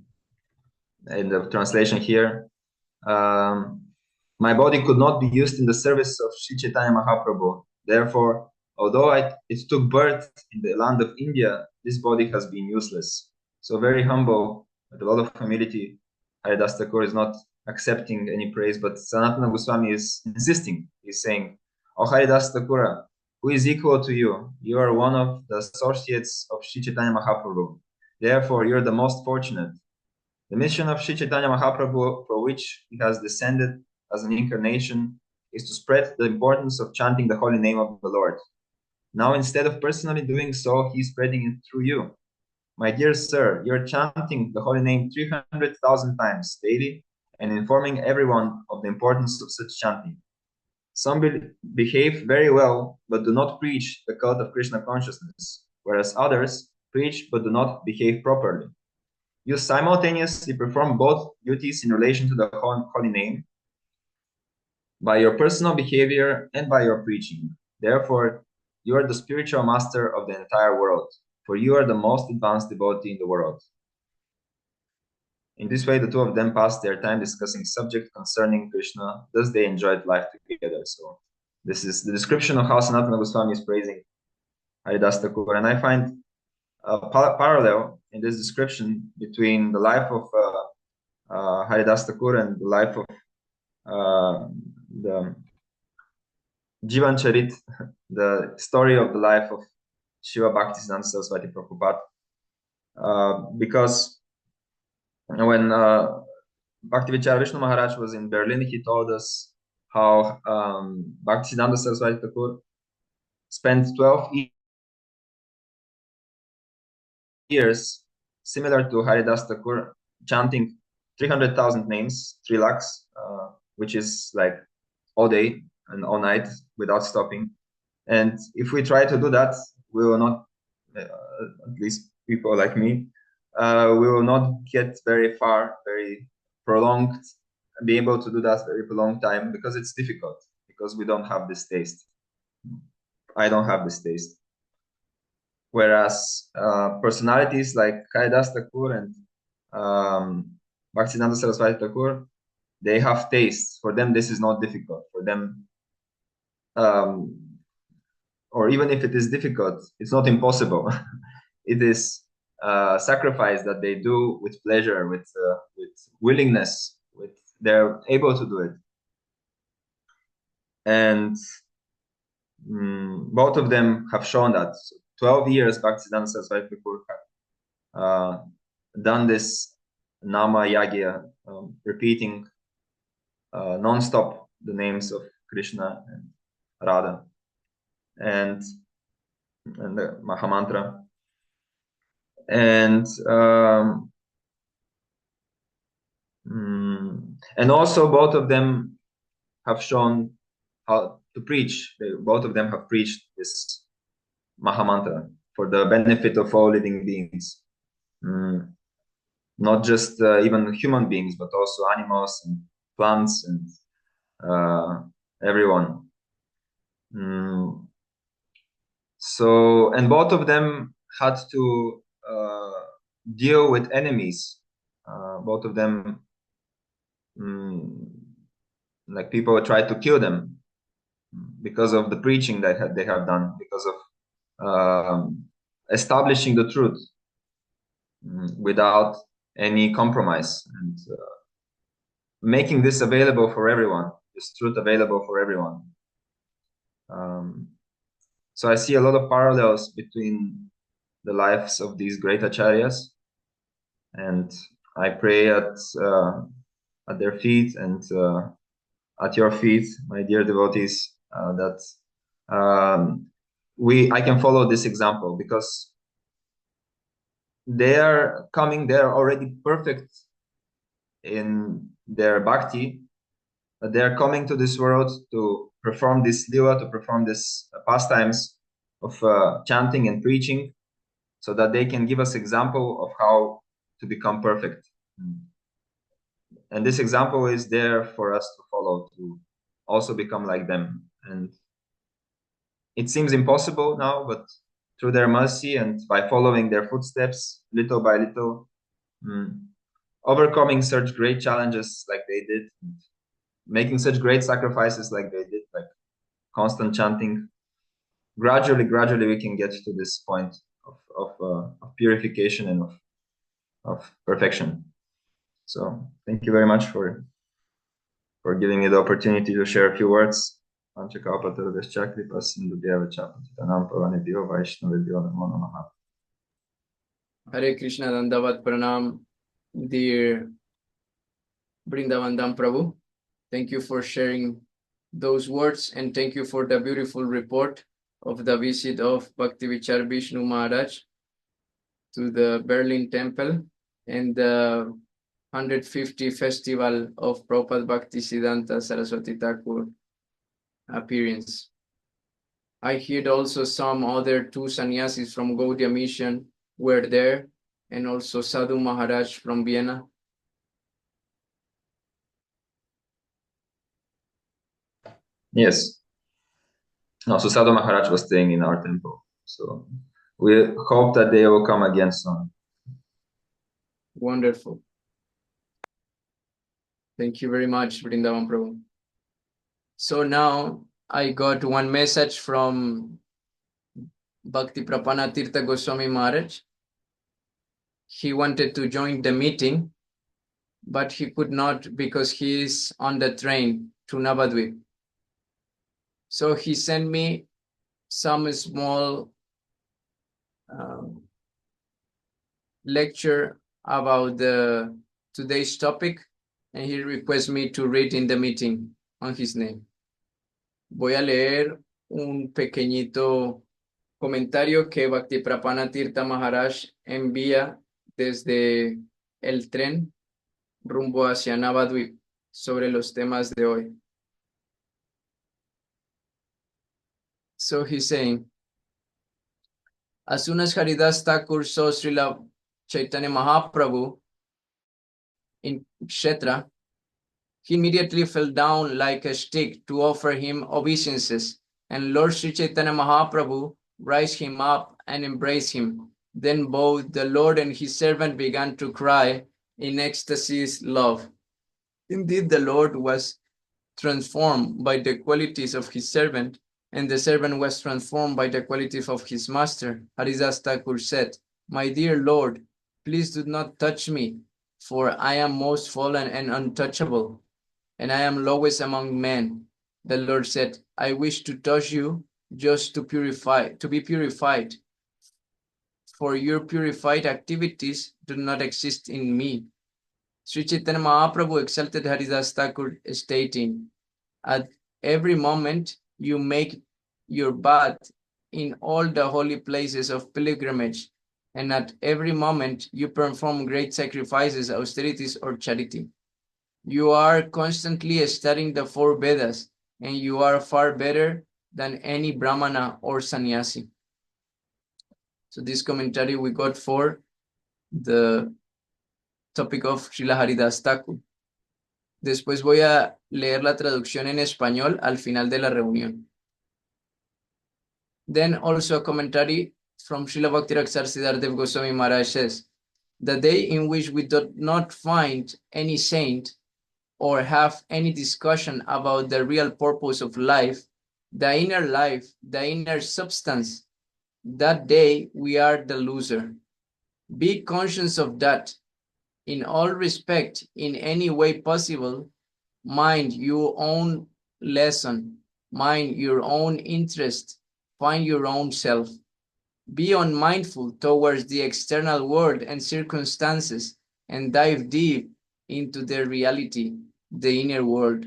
the translation here, my body could not be used in the service of Sri Chaitanya Mahaprabhu. Therefore, although it took birth in the land of India, this body has been useless. So very humble, with a lot of humility, Haridas Thakur is not accepting any praise, but Sanatana Goswami is insisting. He's saying, "O Haridas Thakura, who is equal to you? You are one of the associates of Sri Chaitanya Mahaprabhu. Therefore, you're the most fortunate. The mission of Sri Chaitanya Mahaprabhu, for which he has descended as an incarnation, is to spread the importance of chanting the holy name of the Lord. Now, instead of personally doing so, he is spreading it through you. My dear sir, you're chanting the holy name 300,000 times daily and informing everyone of the importance of such chanting. Some behave very well, but do not preach the cult of Krishna consciousness, whereas others preach but do not behave properly. You simultaneously perform both duties in relation to the holy name. by your personal behavior and by your preaching. Therefore, you are the spiritual master of the entire world, for you are the most advanced devotee in the world. In this way, the two of them passed their time discussing subjects concerning Krishna. Thus, they enjoyed life together. So, this is the description of how Sanatana Goswami is praising Haridas Thakur. And I find a parallel in this description between the life of Haridas Thakur and the life of the Jivan Charit, the story of the life of Shiva Bhaktisiddhanta Saraswati Prabhupada. Because when Bhaktivichara Vishnu Maharaj was in Berlin, he told us how Bhaktisiddhanta Saraswati Thakur spent 12 years, similar to Haridas Thakur, chanting 300,000 names, 3 lakhs, which is like all day and all night without stopping. And if we try to do that, we will not, at least people like me, we will not get very far, very prolonged, be able to do that very prolonged time, because it's difficult, because we don't have this taste. I don't have this taste. Whereas personalities like Haridas Thakur and Bhaktisiddhanta Saraswati Thakur, they have taste. For them, this is not difficult. For them, or even if it is difficult, it's not impossible. It is sacrifice that they do with pleasure, with willingness, they're able to do it. And both of them have shown that. So 12 years Bhaktisiddhanta Saraswati Thakur have done this Nama Yagya, repeating non-stop the names of Krishna and Radha and the Mahamantra. And also both of them have shown how to preach. Both of them have preached this Mahamantra for the benefit of all living beings, not just even human beings, but also animals and plants and everyone. So, and both of them had to deal with enemies. Both of them, like people tried to kill them because of the preaching they have done, because of establishing the truth without any compromise, and making this available for everyone, this truth available for everyone. So I see a lot of parallels between the lives of these great Acaryas, and I pray at their feet and at your feet, my dear devotees, that I can follow this example, because they are already perfect in their bhakti. They are coming to this world to perform this lila, to perform this pastimes of chanting and preaching, so that they can give us example of how to become perfect. And this example is there for us to follow, to also become like them. And it seems impossible now, but through their mercy and by following their footsteps, little by little, overcoming such great challenges like they did, making such great sacrifices like they did, like constant chanting, gradually we can get to this point of purification and of perfection. So thank you very much for giving me the opportunity to share a few words. Hare Krishna, Dandavat, pranam, dear Brindavandam Prabhu. Thank you for sharing those words, and thank you for the beautiful report of the visit of Bhaktivichara Vishnu Maharaj to the Berlin temple and the 150 festival of Prabhupada Bhaktisiddhanta Saraswati Thakur appearance. I heard also some other 2 sannyasis from Gaudiya mission were there, and also Sadhu Maharaj from Vienna. Yes. No, so Sadhu Maharaj was staying in our temple. So we hope that they will come again soon. Wonderful. Thank you very much, Vrindavan Prabhu. So now I got one message from Bhakti Prapana Tirtha Goswami Maharaj. He wanted to join the meeting, but he could not because he is on the train to Navadvip. So he sent me some small lecture about today's topic, and he requests me to read in the meeting on his name. Voy a leer un pequeñito comentario que Bhakti Prapana Tirtha Maharaj envía desde el tren rumbo hacia Navadvip sobre los temas de hoy. So he's saying, as soon as Haridas Thakur saw Srila Chaitanya Mahaprabhu in Kshetra, he immediately fell down like a stick to offer him obeisances, and Lord Sri Chaitanya Mahaprabhu raised him up and embraced him. Then both the Lord and his servant began to cry in ecstasy's love. Indeed, the Lord was transformed by the qualities of his servant, and the servant was transformed by the qualities of his master. Haridas Thakur said, "My dear Lord, please do not touch me, for I am most fallen and untouchable, and I am lowest among men." The Lord said, "I wish to touch you just to be purified, for your purified activities do not exist in me." Sri Chaitanya Mahaprabhu exalted Haridas Thakur, stating, "At every moment you make your bath in all the holy places of pilgrimage, and at every moment you perform great sacrifices, austerities, or charity. You are constantly studying the four Vedas, and you are far better than any Brahmana or Sannyasi." So this commentary we got for the topic of Srila Haridas Thakur. Después voy a leer la traducción en español al final de la reunión. Then also a commentary from Srila Bhakti-Raksar Siddhartha Goswami Maharaj says, "The day in which we do not find any saint or have any discussion about the real purpose of life, the inner substance, that day we are the loser. Be conscious of that. In all respect, in any way possible, mind your own lesson, mind your own interest, find your own self. Be unmindful towards the external world and circumstances, and dive deep into the reality, the inner world.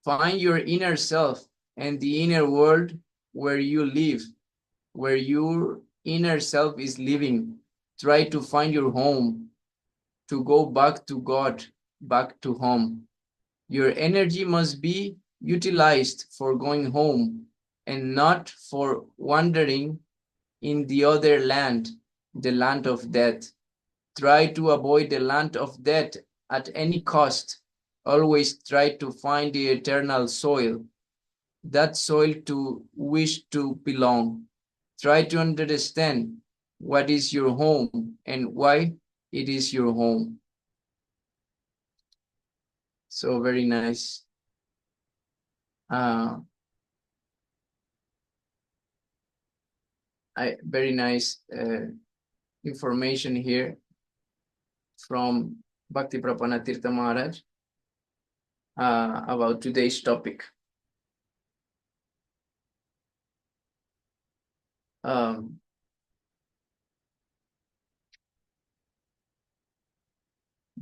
Find your inner self and the inner world where you live, where your inner self is living. Try to find your home, to go back to God, back to home. Your energy must be utilized for going home and not for wandering in the other land, the land of death. Try to avoid the land of death at any cost. Always try to find the eternal soil, that soil to which to belong. Try to understand what is your home and why it is your home." So very nice. Very nice information here from Bhakti Prapana Tirtha Maharaj about today's topic.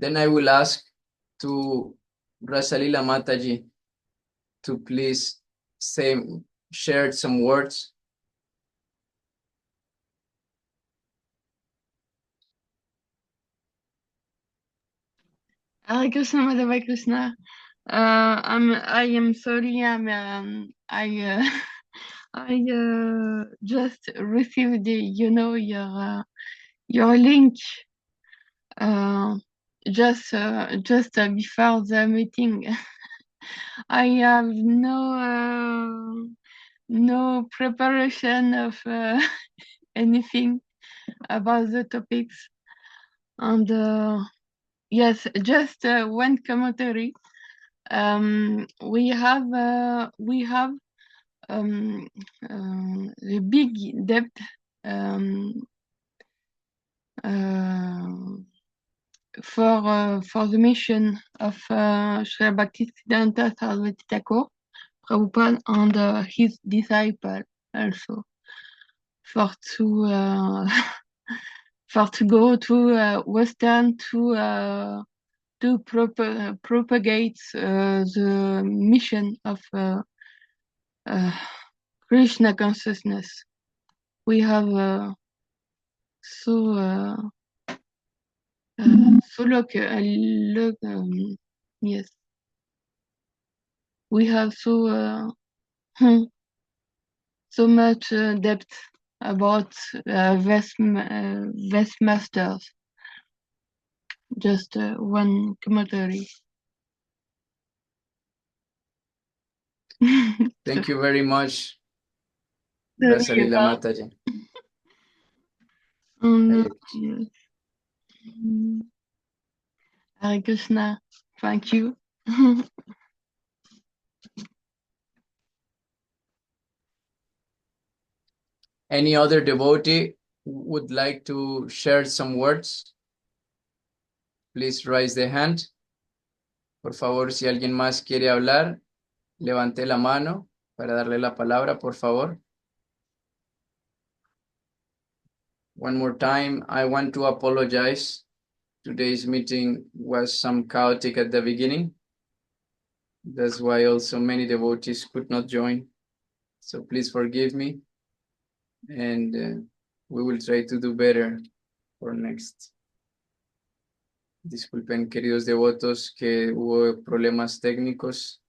Then I will ask to Rasalila Mataji to please share some words. Hare Krishna, Madhava Krishna. I am sorry. I just received your link just before the meeting. I have no preparation of anything about the topics, and yes, just one commentary. We have the big debt for the mission of Srila Bhaktisiddhanta Saraswati Thakur, Prabhupada, and his disciple also, for to go to Western to propagate the mission of Krishna consciousness. We have yes, we have so much depth about West Masters. Just one commentary. Thank you very much, Sorry Rasalila about- Mataji. Yes. Hare Krishna. Thank you. Any other devotee would like to share some words? Please raise the hand. Por favor, si alguien más quiere hablar, levante la mano para darle la palabra, por favor. One more time, I want to apologize. Today's meeting was some chaotic at the beginning. That's why also many devotees could not join. So please forgive me. And we will try to do better for next. Disculpen, queridos devotos, que hubo problemas técnicos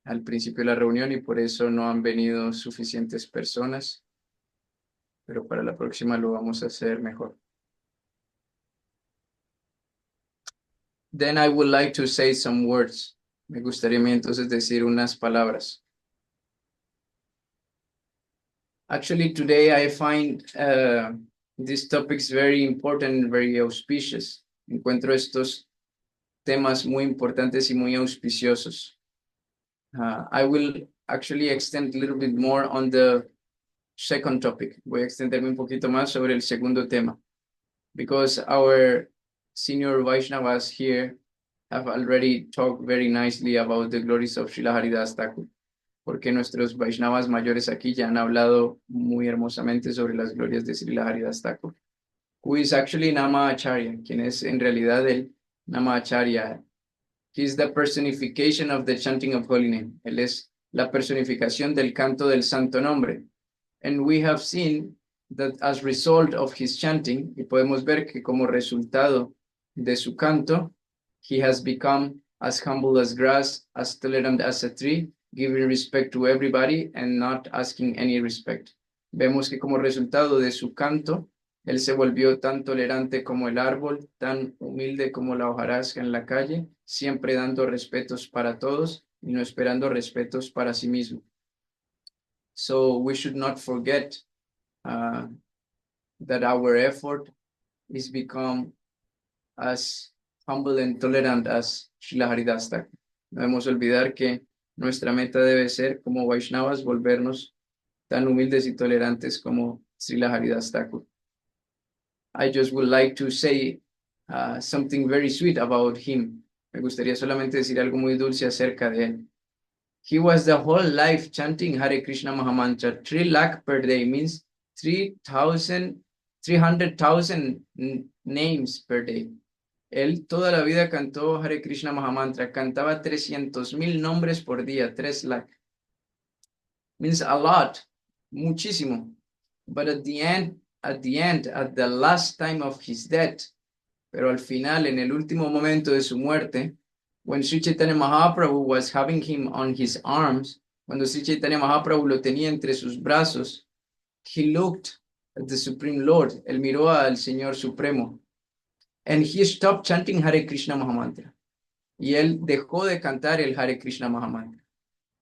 al principio de la reunión y por eso no han venido suficientes personas. Pero para la próxima lo vamos a hacer mejor. Then I would like to say some words. Me gustaría entonces decir unas palabras. Actually, today I find these topics very important and very auspicious. Encuentro estos temas muy importantes y muy auspiciosos. I will actually extend a little bit more on the second topic. Voy a extenderme un poquito más sobre el segundo tema. Because our senior Vaishnavas here have already talked very nicely about the glories of Srila Haridas Thakura. Porque nuestros Vaishnavas mayores aquí ya han hablado muy hermosamente sobre las glorias de Srila Haridas Thakur, who is actually Nama Acharya, quien es en realidad el Nama Acharya. He is the personification of the chanting of holy name. Él es la personificación del canto del santo nombre. And we have seen that as result of his chanting, y podemos ver que como resultado de su canto, he has become as humble as grass, as tolerant as a tree, giving respect to everybody and not asking any respect. Vemos que como resultado de su canto, él se volvió tan tolerante como el árbol, tan humilde como la hojarasca en la calle, siempre dando respetos para todos y no esperando respetos para sí mismo. So we should not forget that our effort is become as humble and tolerant as Srila Haridas Thakura. No debemos olvidar que nuestra meta debe ser, como Vaishnavas, volvernos tan humildes y tolerantes como Srila Haridas Thakura. I just would like to say something very sweet about him. Me gustaría solamente decir algo muy dulce acerca de él. He was the whole life chanting Hare Krishna Mahamantra. 3 lakh per day means 300,000 names per day. Él toda la vida cantó Hare Krishna Mahamantra. Cantaba 300,000 nombres por día. 3 lakh. Means a lot. Muchísimo. But at the last time of his death, pero al final, en el último momento de su muerte, when Sri Chaitanya Mahaprabhu was having him on his arms, cuando Sri Chaitanya Mahaprabhu lo tenía entre sus brazos, he looked at the Supreme Lord, él miró al Señor Supremo, and he stopped chanting Hare Krishna Mahamantra. y él dejó de cantar el Hare Krishna Mahamantra.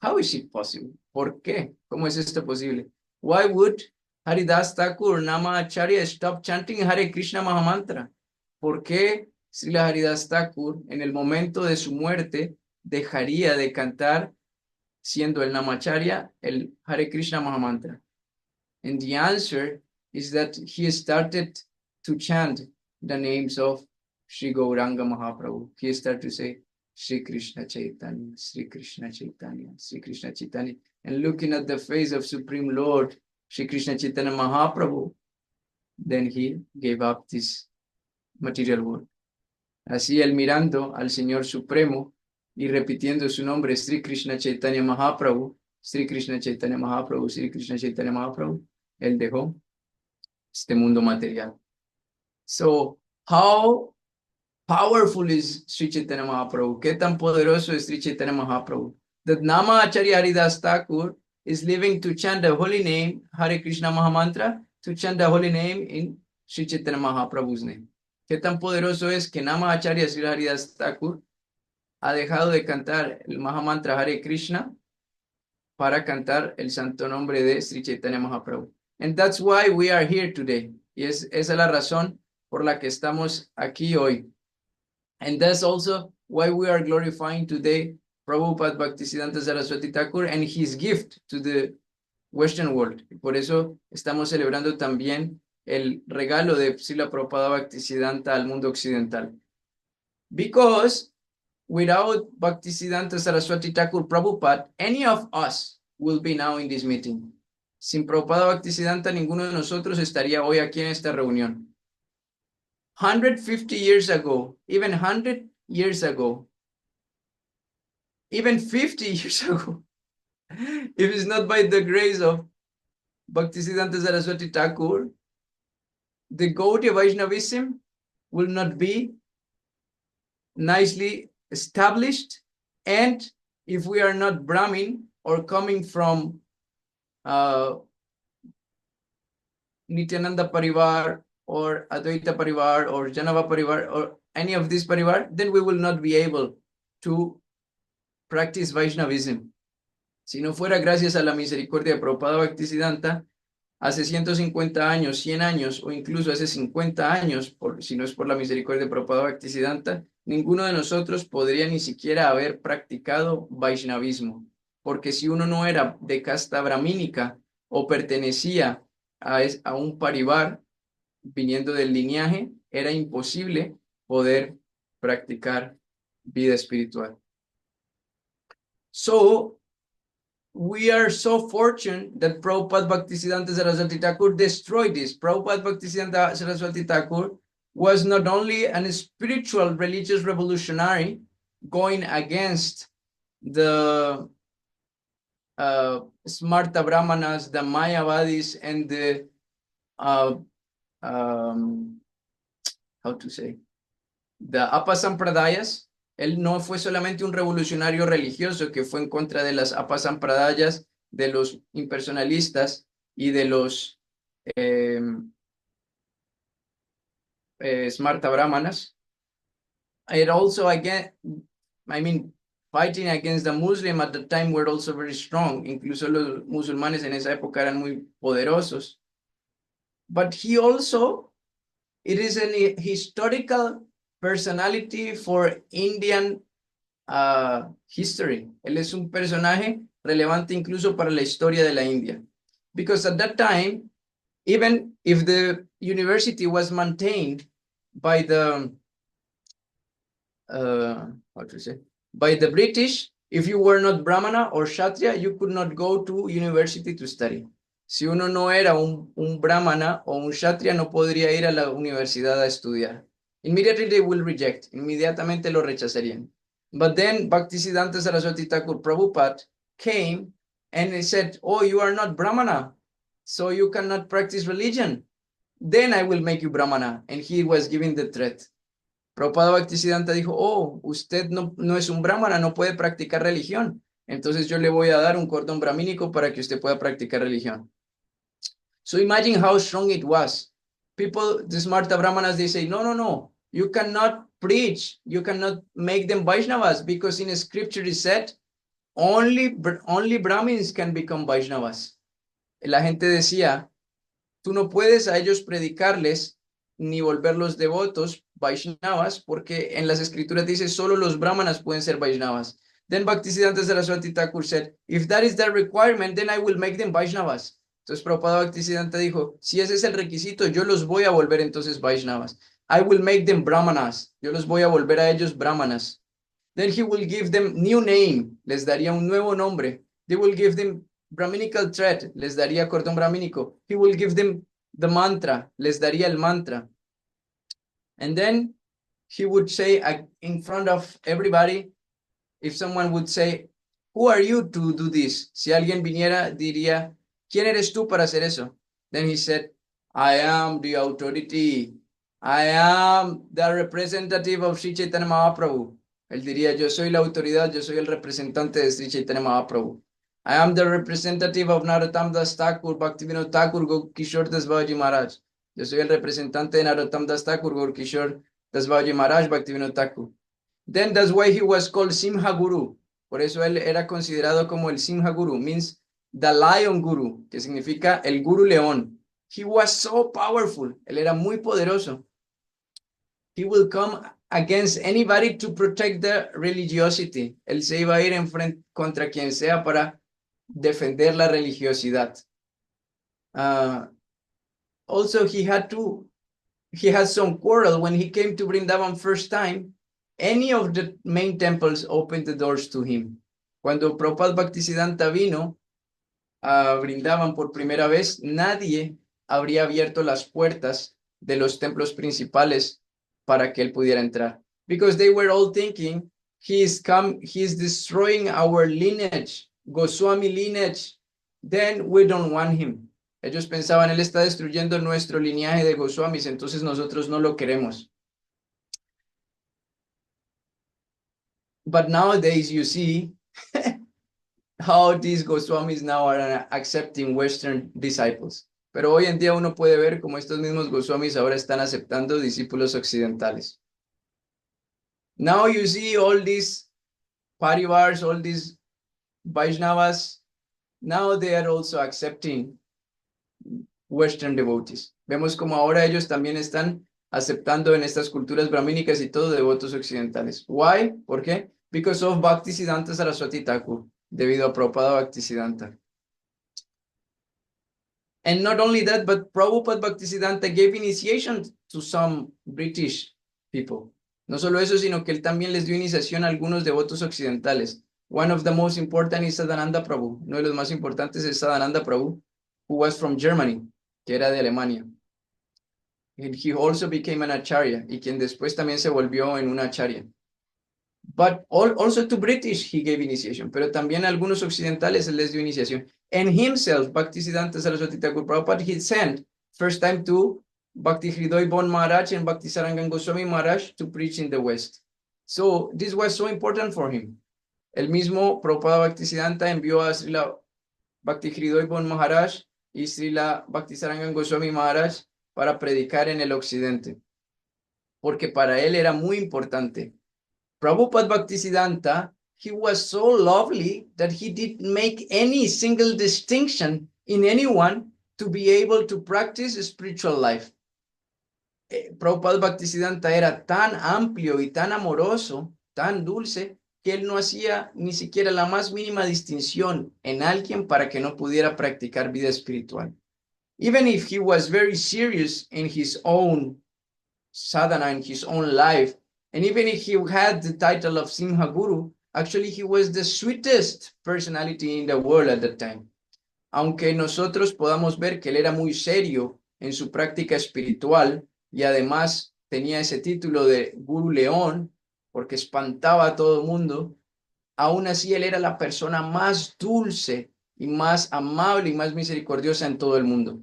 How is it possible? ¿Por qué? ¿Cómo es esto posible? Why would Haridas Thakur, Nama Acharya, stop chanting Hare Krishna Mahamantra? ¿Por qué Srila Haridas Thakur en el momento de su muerte dejaría de cantar, siendo el Namacharya, el Hare Krishna Mahamantra? And the answer is that he started to chant the names of Sri Gauranga Mahaprabhu. He started to say, Sri Krishna Chaitanya, Sri Krishna Chaitanya, Sri Krishna Chaitanya. And looking at the face of Supreme Lord, Sri Krishna Chaitanya Mahaprabhu, then he gave up this material world. Así él mirando al Señor Supremo y repitiendo su nombre, Sri Krishna Chaitanya Mahaprabhu, Sri Krishna Chaitanya Mahaprabhu, Sri Krishna Chaitanya Mahaprabhu, él dejó este mundo material. So, how powerful is Sri Chaitanya Mahaprabhu? ¿Qué tan poderoso es Sri Chaitanya Mahaprabhu? That Nama Acharya Haridas Thakur is living to chant the holy name, Hare Krishna Mahamantra, to chant the holy name in Sri Chaitanya Mahaprabhu's name. ¿Qué tan poderoso es que Nama Acharya Sri Haridas Thakur ha dejado de cantar el Mahamantra Hare Krishna para cantar el santo nombre de Sri Chaitanya Mahaprabhu? And that's why we are here today. Y esa es la razón por la que estamos aquí hoy. And that's also why we are glorifying today Prabhupada Bhaktisiddhanta Saraswati Thakur and his gift to the Western world. Y por eso estamos celebrando también el regalo de Srila Prabhupada Bhaktisiddhanta al mundo occidental. Because without Bhaktisiddhanta Saraswati Thakur Prabhupada, any of us will be now in this meeting. Sin Prabhupada Bhaktisiddhanta, ninguno de nosotros estaría hoy aquí en esta reunión. 150 years ago, even 100 years ago, even 50 years ago, if it's not by the grace of Bhaktisiddhanta Saraswati Thakur, the Gaudiya Vaishnavism will not be nicely established. And if we are not Brahmin or coming from Nityananda Parivar or Advaita Parivar or Janava Parivar or any of this Parivar, then we will not be able to practice Vaishnavism. Si no fuera gracias a la misericordia de Prabhupada Bhaktisiddhanta, hace 150 años, 100 años o incluso hace 50 años, si no es por la misericordia de Prabhupada Bhaktisiddhanta, ninguno de nosotros podría ni siquiera haber practicado Vaishnavismo. Porque si uno no era de casta brahmínica o pertenecía a un parivar viniendo del lineaje, era imposible poder practicar vida espiritual. So, we are so fortunate that Prabhupada Bhaktisiddhanta Saraswati Thakur destroyed this. Prabhupada Bhaktisiddhanta Saraswati Thakur was not only a spiritual religious revolutionary going against the Smarta Brahmanas, the Mayavadis, and the the Apasampradayas. Él no fue solamente un revolucionario religioso que fue en contra de las Apasampradayas, de los impersonalistas y de los Smarta Brahmanas. It also, again, fighting against the Muslim at the time were also very strong. Incluso los musulmanes en esa época eran muy poderosos. But he also, it is a historical personality for Indian history. Él es un personaje relevante incluso para la historia de la India. Because at that time, even if the university was maintained by the by the British, if you were not Brahmana or Kshatriya, you could not go to university to study. Si uno no era un Brahmana o un Kshatriya, no podría ir a la universidad a estudiar. Immediately they will reject. Inmediatamente lo rechazarían. But then Bhaktisiddhanta Saraswati Thakur Prabhupada came and he said, oh, you are not Brahmana, so you cannot practice religion. Then I will make you Brahmana. And he was giving the threat. Prabhupada Bhaktisiddhanta dijo, oh, usted no es un Brahmana, no puede practicar religión. Entonces yo le voy a dar un cordón brahmínico para que usted pueda practicar religión. So imagine how strong it was. People, the Smarta Brahmanas, they say, no, you cannot preach, you cannot make them Vaishnavas, because in scripture is said, only Brahmins can become Vaishnavas. La gente decía, tú no puedes a ellos predicarles ni volverlos devotos Vaishnavas, porque en las escrituras dice solo los brahmanas pueden ser Vaishnavas. Then Bhaktisiddhanta Saraswati Thakur said, if that is the requirement, then I will make them Vaishnavas. Entonces Prabhupada Bhaktisiddhanta dijo, si ese es el requisito, yo los voy a volver entonces Vaishnavas. I will make them Brahmanas. Yo los voy a volver a ellos Brahmanas. Then he will give them new name. Les daría un nuevo nombre. They will give them Brahminical thread. Les daría cordón brahminico. He will give them the mantra. Les daría el mantra. And then he would say in front of everybody, if someone would say, who are you to do this? Si alguien viniera, diría, ¿quién eres tú para hacer eso? Then he said, I am the authority. I am the representative of Sri Chaitanya Mahaprabhu. Él diría, yo soy la autoridad, yo soy el representante de Sri Chaitanya Mahaprabhu. I am the representative of Narottam Das Thakur, Bhaktivinoda Thakur, Kishore Das Babaji Maharaj. Yo soy el representante de Narottam Das Thakur, Kishore Das Babaji Maharaj, Bhaktivinoda Thakur. Then that's why he was called Simha Guru. Por eso él era considerado como el Simha Guru, means the Lion Guru, que significa el Guru León. He was so powerful. Él era muy poderoso. He will come against anybody to protect the religiosity. Él se iba a ir en frente contra quien sea para defender la religiosidad. Also, he had some quarrel when he came to Vrindavan first time. Any of the main temples opened the doors to him. Cuando Prabhupada Bhaktisiddhanta vino a Vrindavan por primera vez, nadie habría abierto las puertas de los templos principales para que él pudiera entrar. Because they were all thinking, he's destroying our lineage, Goswami lineage, then we don't want him. Ellos pensaban, él está destruyendo nuestro linaje de Goswamis, entonces nosotros no lo queremos. But nowadays you see how these Goswamis now are accepting Western disciples. Pero hoy en día uno puede ver cómo estos mismos Goswamis ahora están aceptando discípulos occidentales. Now you see all these parivars, all these Vaishnavas, now they are also accepting Western devotees. Vemos como ahora ellos también están aceptando en estas culturas brahmínicas y todo devotos occidentales. Why? ¿Por qué? Because of Bhaktisiddhanta Saraswati Thakur, debido a Prabhupada Bhaktisiddhanta. And not only that, but Prabhupada Bhaktisiddhanta gave initiation to some British people. No solo eso, sino que él también les dio iniciación a algunos devotos occidentales. One of the most important is Sadananda Prabhu. Uno de los más importantes es Sadananda Prabhu, who was from Germany, que era de Alemania. And he also became an Acharya, y quien después también se volvió en una Acharya. But also to British he gave initiation, pero también a algunos occidentales él les dio iniciación. And himself, Bhaktisiddhanta Saraswati Thakur Prabhupada, he sent first time to Bhakti Hridoy Bon Maharaj and Bhakti Sarangan Goswami Maharaj to preach in the West. So this was so important for him. El mismo Prabhupada Bhaktisiddhanta envió a Srila Bhakti Hridoy Bon Maharaj y Srila Bhakti Sarangan Goswami Maharaj para predicar en el occidente, porque para él era muy importante. Prabhupada Bhaktisiddhanta, he was so lovely that he didn't make any single distinction in anyone to be able to practice spiritual life. Prabhupada Bhaktisiddhanta era tan amplio y tan amoroso, tan dulce, que él no hacía ni siquiera la más mínima distinción en alguien para que no pudiera practicar vida espiritual. Even if he was very serious in his own sadhana, in his own life, and even if he had the title of Simha Guru, actually he was the sweetest personality in the world at that time. Aunque nosotros podamos ver que él era muy serio en su práctica espiritual y además tenía ese título de Guru León, porque espantaba a todo el mundo, aún así él era la persona más dulce y más amable y más misericordiosa en todo el mundo.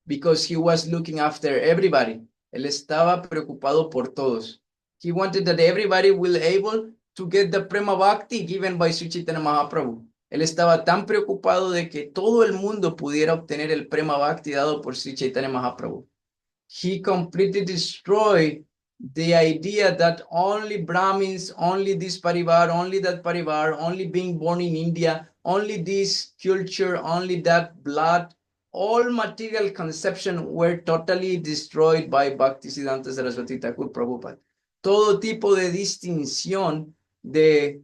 Because he was looking after everybody. Él estaba preocupado por todos. He wanted that everybody will able to get the Prema Bhakti given by Sri Chaitanya Mahaprabhu. Él estaba tan preocupado de que todo el mundo pudiera obtener el Prema Bhakti dado por Sri Chaitanya Mahaprabhu. He completely destroyed the idea that only Brahmins, only this parivar, only that parivar, only being born in India, only this culture, only that blood, all material conception were totally destroyed by Bhaktisiddhanta Saraswati Thakur Prabhupada. Todo tipo de distinción de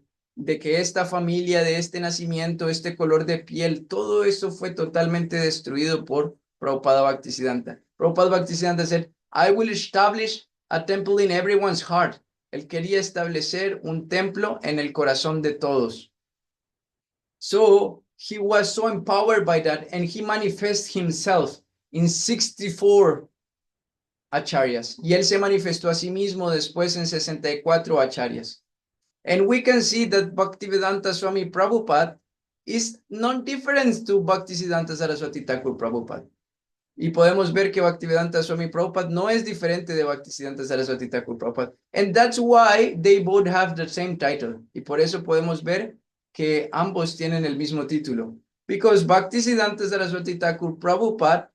que esta familia, de este nacimiento, este color de piel, todo eso fue totalmente destruido por Prabhupada Bhaktisiddhanta. Prabhupada Bhaktisiddhanta said, I will establish a temple in everyone's heart. Él quería establecer un templo en el corazón de todos. So he was so empowered by that, and he manifests himself in 64 Acaryas. Y él se manifestó a sí mismo después en 64 Acaryas. And we can see that Bhaktivedanta Swami Prabhupada is non-different to Bhaktisiddhanta Saraswati Thakur Prabhupada. Y podemos ver que Bhaktivedanta Swami Prabhupada no es diferente de Bhaktisiddhanta Saraswati Thakur Prabhupada. And that's why they both have the same title. Y por eso podemos ver que ambos tienen el mismo título. Because Bhaktisiddhanta Saraswati Thakur Prabhupada,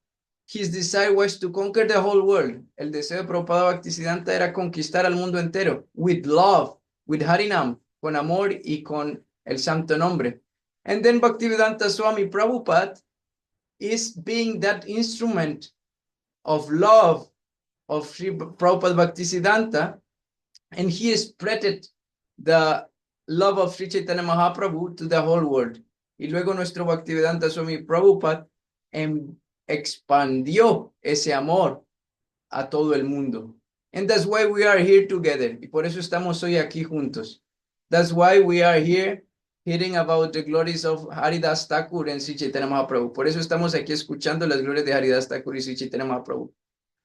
his desire was to conquer the whole world. El deseo de Prabhupada Bhaktisiddhanta era conquistar al mundo entero. With love, with Harinam, con amor y con el santo nombre. And then Bhaktivedanta Swami Prabhupada is being that instrument of love of Sri Prabhupada Bhaktisiddhanta, and he spread the love of Sri Chaitanya Mahaprabhu to the whole world. Y luego nuestro Bhaktivedanta Swami Prabhupada expandió ese amor a todo el mundo. And that's why we are here together. Y por eso estamos hoy aquí juntos. That's why we are here hearing about the glories of Haridas Thakur and Sri Chaitanya Mahaprabhu. Por eso estamos aquí escuchando las glorias de Haridas Thakur y Sri Chaitanya Mahaprabhu.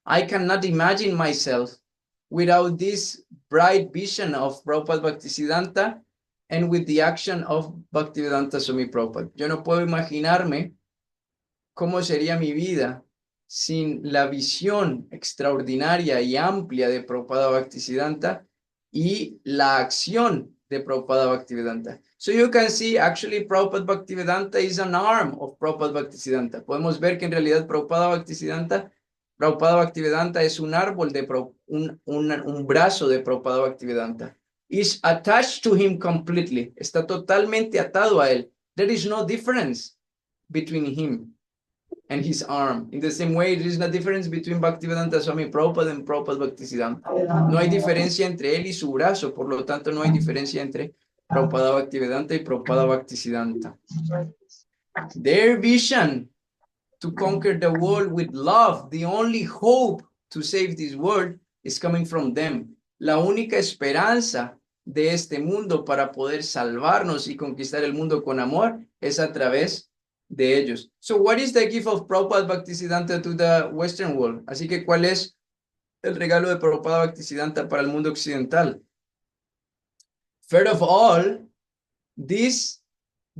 I cannot imagine myself without this bright vision of Prabhupada Bhaktisiddhanta and with the action of Bhaktivedanta Swami Prabhupada. Yo no puedo imaginarme cómo sería mi vida sin la visión extraordinaria y amplia de Prabhupada Bhaktisiddhanta y la acción de Prabhupada Bhaktivedanta. So you can see actually Prabhupada Bhaktivedanta is an arm of Prabhupada Bhaktisiddhanta. Podemos ver que en realidad Prabhupada Bhaktivedanta es un árbol de un brazo de Prabhupada Bhaktivedanta. Is attached to him completely. Está totalmente atado a él. There is no difference between him and his arm. In the same way, there is no difference between Bhaktivedanta Swami Prabhupada and Prabhupada Bhaktisiddhanta. No hay diferencia entre él y su brazo, por lo tanto no hay diferencia entre Prabhupada Bhaktivedanta y Prabhupada Bhaktisiddhanta. Their vision to conquer the world with love, the only hope to save this world is coming from them. La única esperanza de este mundo para poder salvarnos y conquistar el mundo con amor es a través de ellos. So what is the gift of Prabhupada Bhaktisiddhanta to the Western world? Así que, ¿cuál es el regalo de Prabhupada Bhaktisiddhanta para el mundo occidental? First of all, this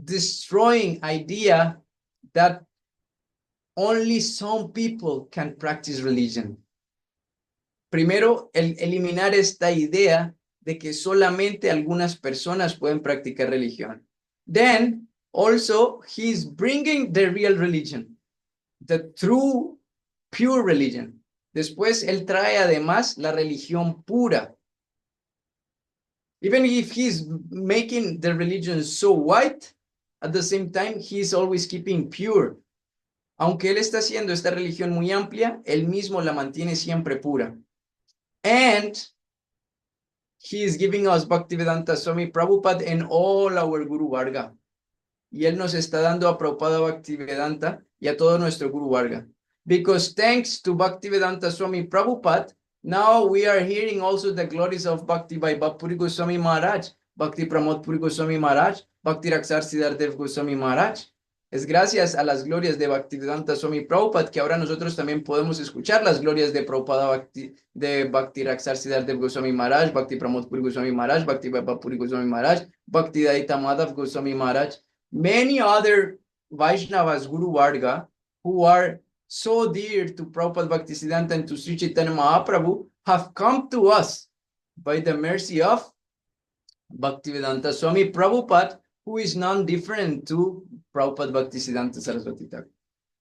destroying idea that only some people can practice religion. Primero, eliminar esta idea de que solamente algunas personas pueden practicar religión. Then, also, he's bringing the real religion, the true, pure religion. Después, él trae además la religión pura. Even if he's making the religion so white, at the same time, he's always keeping pure. Aunque él está haciendo esta religión muy amplia, él mismo la mantiene siempre pura. And he is giving us Bhaktivedanta Swami Prabhupada and all our Guru Varga. Y él nos está dando a Prabhupada Bhaktivedanta y a todo nuestro Guru Varga. Because thanks to Bhaktivedanta Swami Prabhupada, now we are hearing also the glories of Bhakti by Bhakti Goswami Maharaj, Bhakti Pramod Puri Goswami Maharaj, Bhakti Raksar Siddhardev Goswami Maharaj. Es gracias a las glorias de Bhaktivedanta Swami Prabhupada que ahora nosotros también podemos escuchar las glorias de Prabhupada Bhakti Raksar Siddhardev Goswami Maharaj, Bhakti Pramod Puri Goswami Maharaj, Bhakti Vaibhav Puri Goswami Maharaj, Bhakti Daita Madhav Goswami Maharaj, many other Vaishnavas Guru Varga who are so dear to Prabhupada Bhaktisiddhanta and to Sri Chaitanya Mahaprabhu have come to us by the mercy of Bhaktivedanta Swami Prabhupada, who is non-different to Prabhupada Bhaktisiddhanta Saraswati Thakur.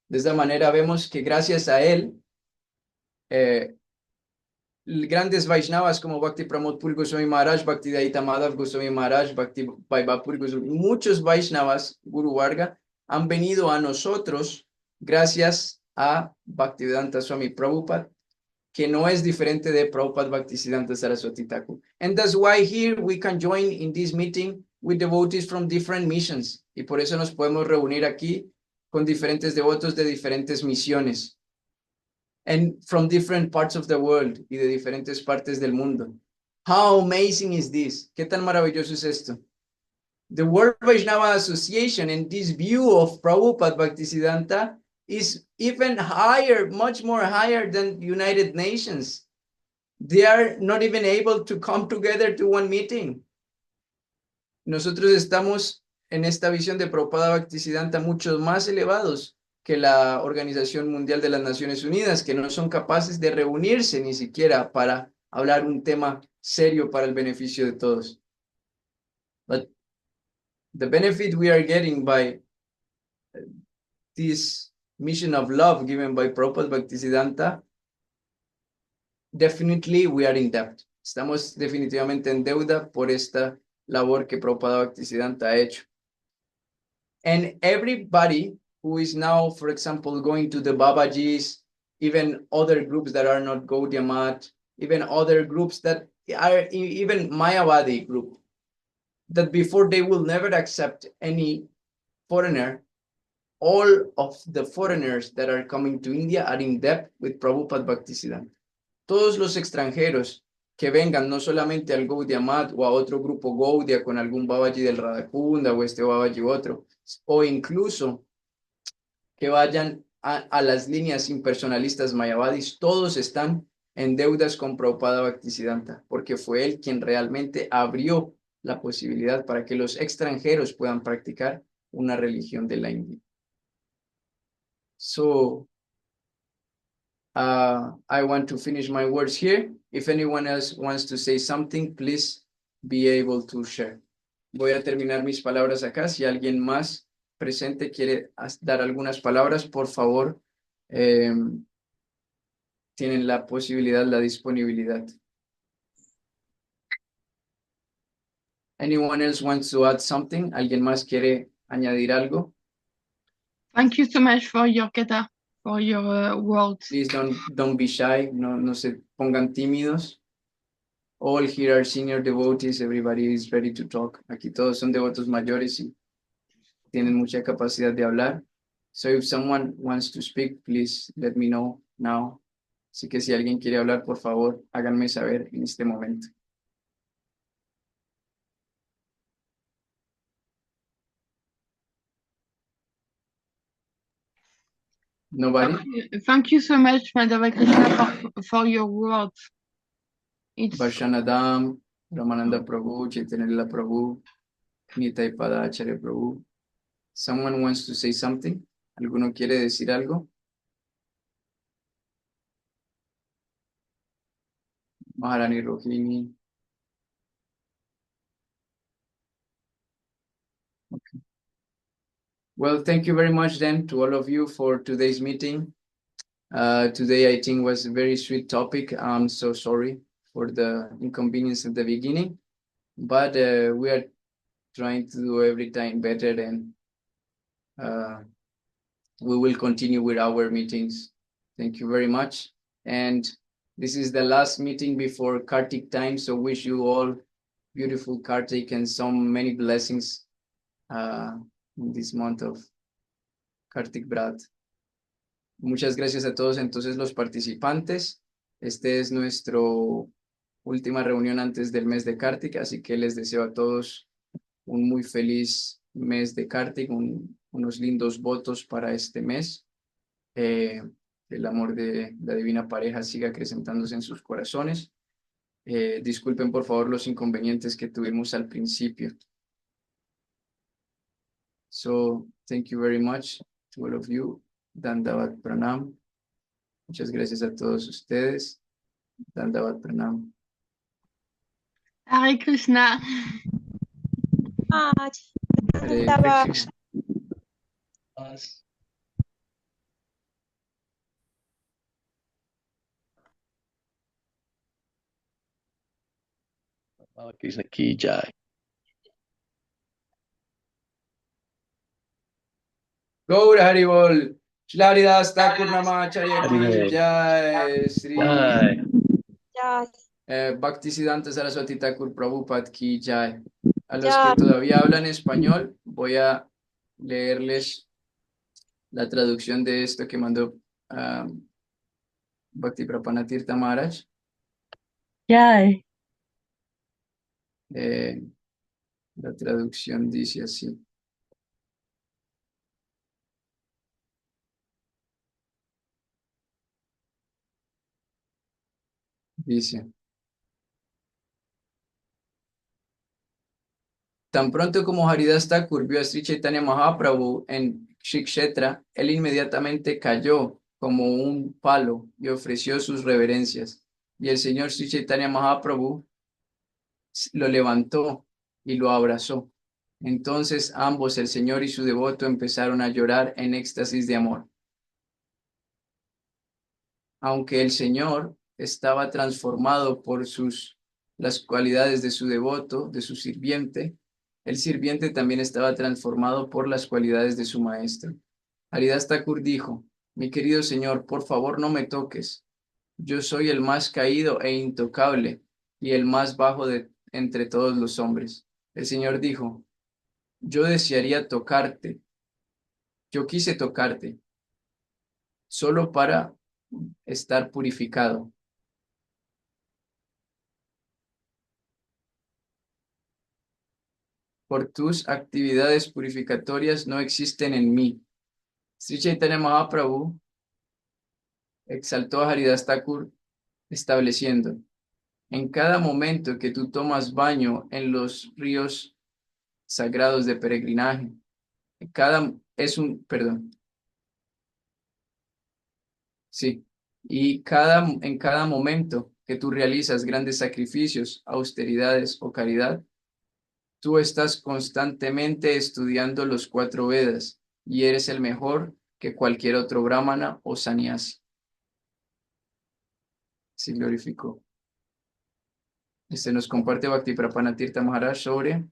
De esta manera vemos que gracias a él, grandes Vaishnavas como Bhakti Pramod Puri Goswami Maharaj, Bhakti Daita Madhav Goswami Maharaj, Bhakti Vaibhapuri Goswami, muchos Vaishnavas, Guru Varga, han venido a nosotros gracias a Bhaktivedanta Swami Prabhupada, que no es diferente de Prabhupada Bhaktisiddhanta Saraswati Thakur. And that's why here we can join in this meeting with devotees from different missions. Y por eso nos podemos reunir aquí con diferentes devotos de diferentes misiones. And from different parts of the world, y de diferentes partes del mundo. How amazing is this? ¿Qué tan maravilloso es esto? The World Vaishnava Association and this view of Prabhupada Bhaktisiddhanta is even higher, much more higher than United Nations. They are not even able to come together to one meeting. Nosotros estamos en esta visión de Prabhupada Bhaktisiddhanta muchos más elevados que la Organización Mundial de las Naciones Unidas, que no son capaces de reunirse ni siquiera para hablar un tema serio para el beneficio de todos. But the benefit we are getting by this mission of love given by Prabhupada Bhaktisiddhanta, definitely we are in debt. Estamos definitivamente en deuda por esta labor que Prabhupada Bhaktisiddhanta ha hecho. And everybody who is now, for example, going to the Babajis, even other groups that are not Gaudiya Math, even other groups that are even Mayavadi group, that before they will never accept any foreigner, all of the foreigners that are coming to India are in debt with Prabhupada Bhaktisiddhanta. Todos los extranjeros que vengan no solamente al Gaudiya Math o a otro grupo Gaudiya con algún Babaji del Radhakunda o este Babaji u otro, o incluso que vayan a las líneas impersonalistas Mayavadis, todos están en deudas con Prabhupada Bhaktisiddhanta, porque fue él quien realmente abrió la posibilidad para que los extranjeros puedan practicar una religión de la India. So, I want to finish my words here. If anyone else wants to say something, please be able to share. Voy a terminar mis palabras acá. Si alguien más presente quiere dar algunas palabras, por favor, tienen la posibilidad, la disponibilidad. Anyone else wants to add something? ¿Alguien más quiere añadir algo? Thank you so much for your kata, for your words. Please don't be shy. No se pongan tímidos. All here are senior devotees. Everybody is ready to talk. Aquí todos son devotos mayores y tienen mucha capacidad de hablar. So if someone wants to speak, please let me know now. Así que si alguien quiere hablar, por favor, háganme saber en este momento. Nobody? Thank you so much, Madhava Krishna, for your words. It's Varshanadam, Ramananda Prabhu, Chaitanya Prabhu, Nitai Pada Acharya Prabhu. Someone wants to say something? ¿Alguno quiere decir algo? Maharani Rohini. Okay. Well, thank you very much then to all of you for today's meeting. Today, I think, was a very sweet topic. I'm so sorry for the inconvenience at the beginning, but we are trying to do every time better, and we will continue with our meetings. Thank you very much. And this is the last meeting before Kartik time, so wish you all beautiful Kartik and so many blessings in this month of Kartik Brat. Muchas gracias a todos entonces los participantes. Este es nuestro última reunión antes del mes de Kartik, así que les deseo a todos un muy feliz mes de Kartik, unos lindos votos para este mes. El amor de la divina pareja siga acrecentándose en sus corazones. Disculpen por favor los inconvenientes que tuvimos al principio. So, thank you very much to all of you. Dandavat pranam. Muchas gracias a todos ustedes. Dandavat pranam. Hare Krishna. Hare Dandavat. Krishna. Krishna ki jai. Gaur Haribol, Srila Haridas Thakur Namacharya ki Haribol. jai, Sri Jai. Bhaktisiddhanta Saraswati Thakur Prabhupada ki jai. A los que todavía hablan español, voy a leerles la traducción de esto que mandó Bhakti Prabhupada Tirtha Maharaj. Jai. La traducción dice así. Dice: tan pronto como Haridas Thakur vio a Sri Chaitanya Mahaprabhu en Shri Kshetra, él inmediatamente cayó como un palo y ofreció sus reverencias. Y el señor Sri Chaitanya Mahaprabhu lo levantó y lo abrazó. Entonces ambos, el señor y su devoto, empezaron a llorar en éxtasis de amor. Aunque el señor estaba transformado por las cualidades de su devoto, de su sirviente, el sirviente también estaba transformado por las cualidades de su maestro. Haridas Thakur dijo: mi querido señor, por favor no me toques. Yo soy el más caído e intocable y el más bajo de entre todos los hombres. El señor dijo: yo desearía tocarte. Yo quise tocarte solo para estar purificado. Por tus actividades purificatorias no existen en mí. Sri Chaitanya Mahaprabhu exaltó a Haridas Thakur estableciendo: en cada momento que tú tomas baño en los ríos sagrados de peregrinaje, en cada momento que tú realizas grandes sacrificios, austeridades o caridad, tú estás constantemente estudiando los 4 Vedas y eres el mejor que cualquier otro brahmana o sannyasi. Se glorificó. Nos comparte Bhakti Prabhupada Tirtha Maharaj sobre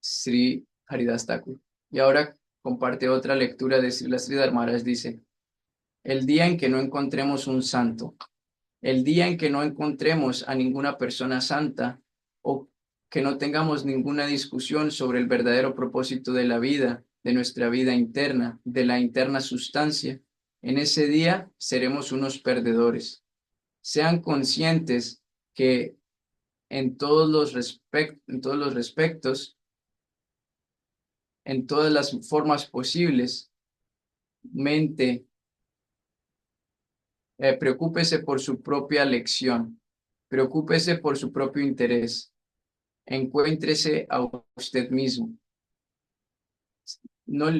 Sri Haridas Thakur. Y ahora comparte otra lectura de Srila Sridhar Maharaj. Dice: el día en que no encontremos un santo, el día en que no encontremos a ninguna persona santa, o que no tengamos ninguna discusión sobre el verdadero propósito de la vida, de nuestra vida interna, de la interna sustancia, en ese día seremos unos perdedores. Sean conscientes que en todos los respectos, en todas las formas posibles, preocúpese por su propia lección, preocúpese por su propio interés, encuéntrese a usted mismo. No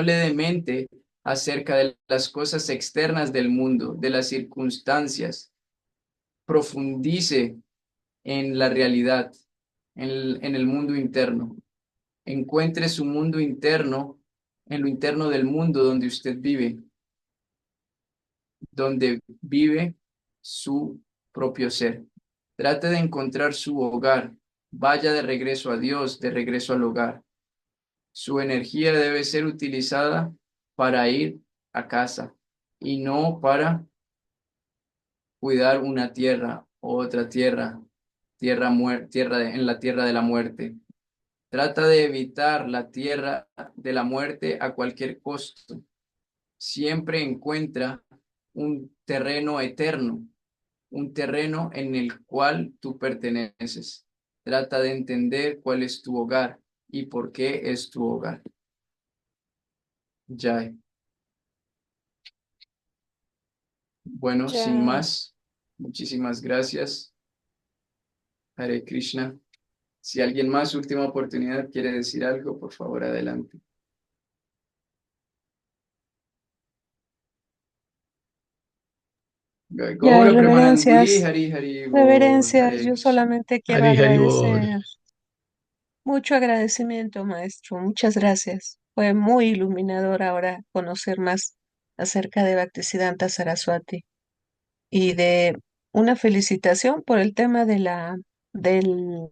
le dé mente acerca de las cosas externas del mundo, de las circunstancias. Profundice en la realidad, en el mundo interno. Encuentre su mundo interno en lo interno del mundo donde usted vive, donde vive su propio ser. Trate de encontrar su hogar. Vaya de regreso a Dios, de regreso al hogar. Su energía debe ser utilizada para ir a casa y no para cuidar una tierra o otra tierra, en la tierra de la muerte. Trata de evitar la tierra de la muerte a cualquier costo. Siempre encuentra un terreno eterno, un terreno en el cual tú perteneces. Trata de entender cuál es tu hogar y por qué es tu hogar. Jai. Bueno, sin más, muchísimas gracias. Hare Krishna. Si alguien más, última oportunidad, quiere decir algo, por favor, adelante. Gaura Premananduri, Hari Hari Bol, Reverencias, Hare yo Krishna. solamente quiero Hari Hari Bol. agradecer, mucho agradecimiento, maestro, muchas gracias. Fue muy iluminador ahora conocer más acerca de Bhaktisiddhanta Saraswati y de una felicitación por el tema de la del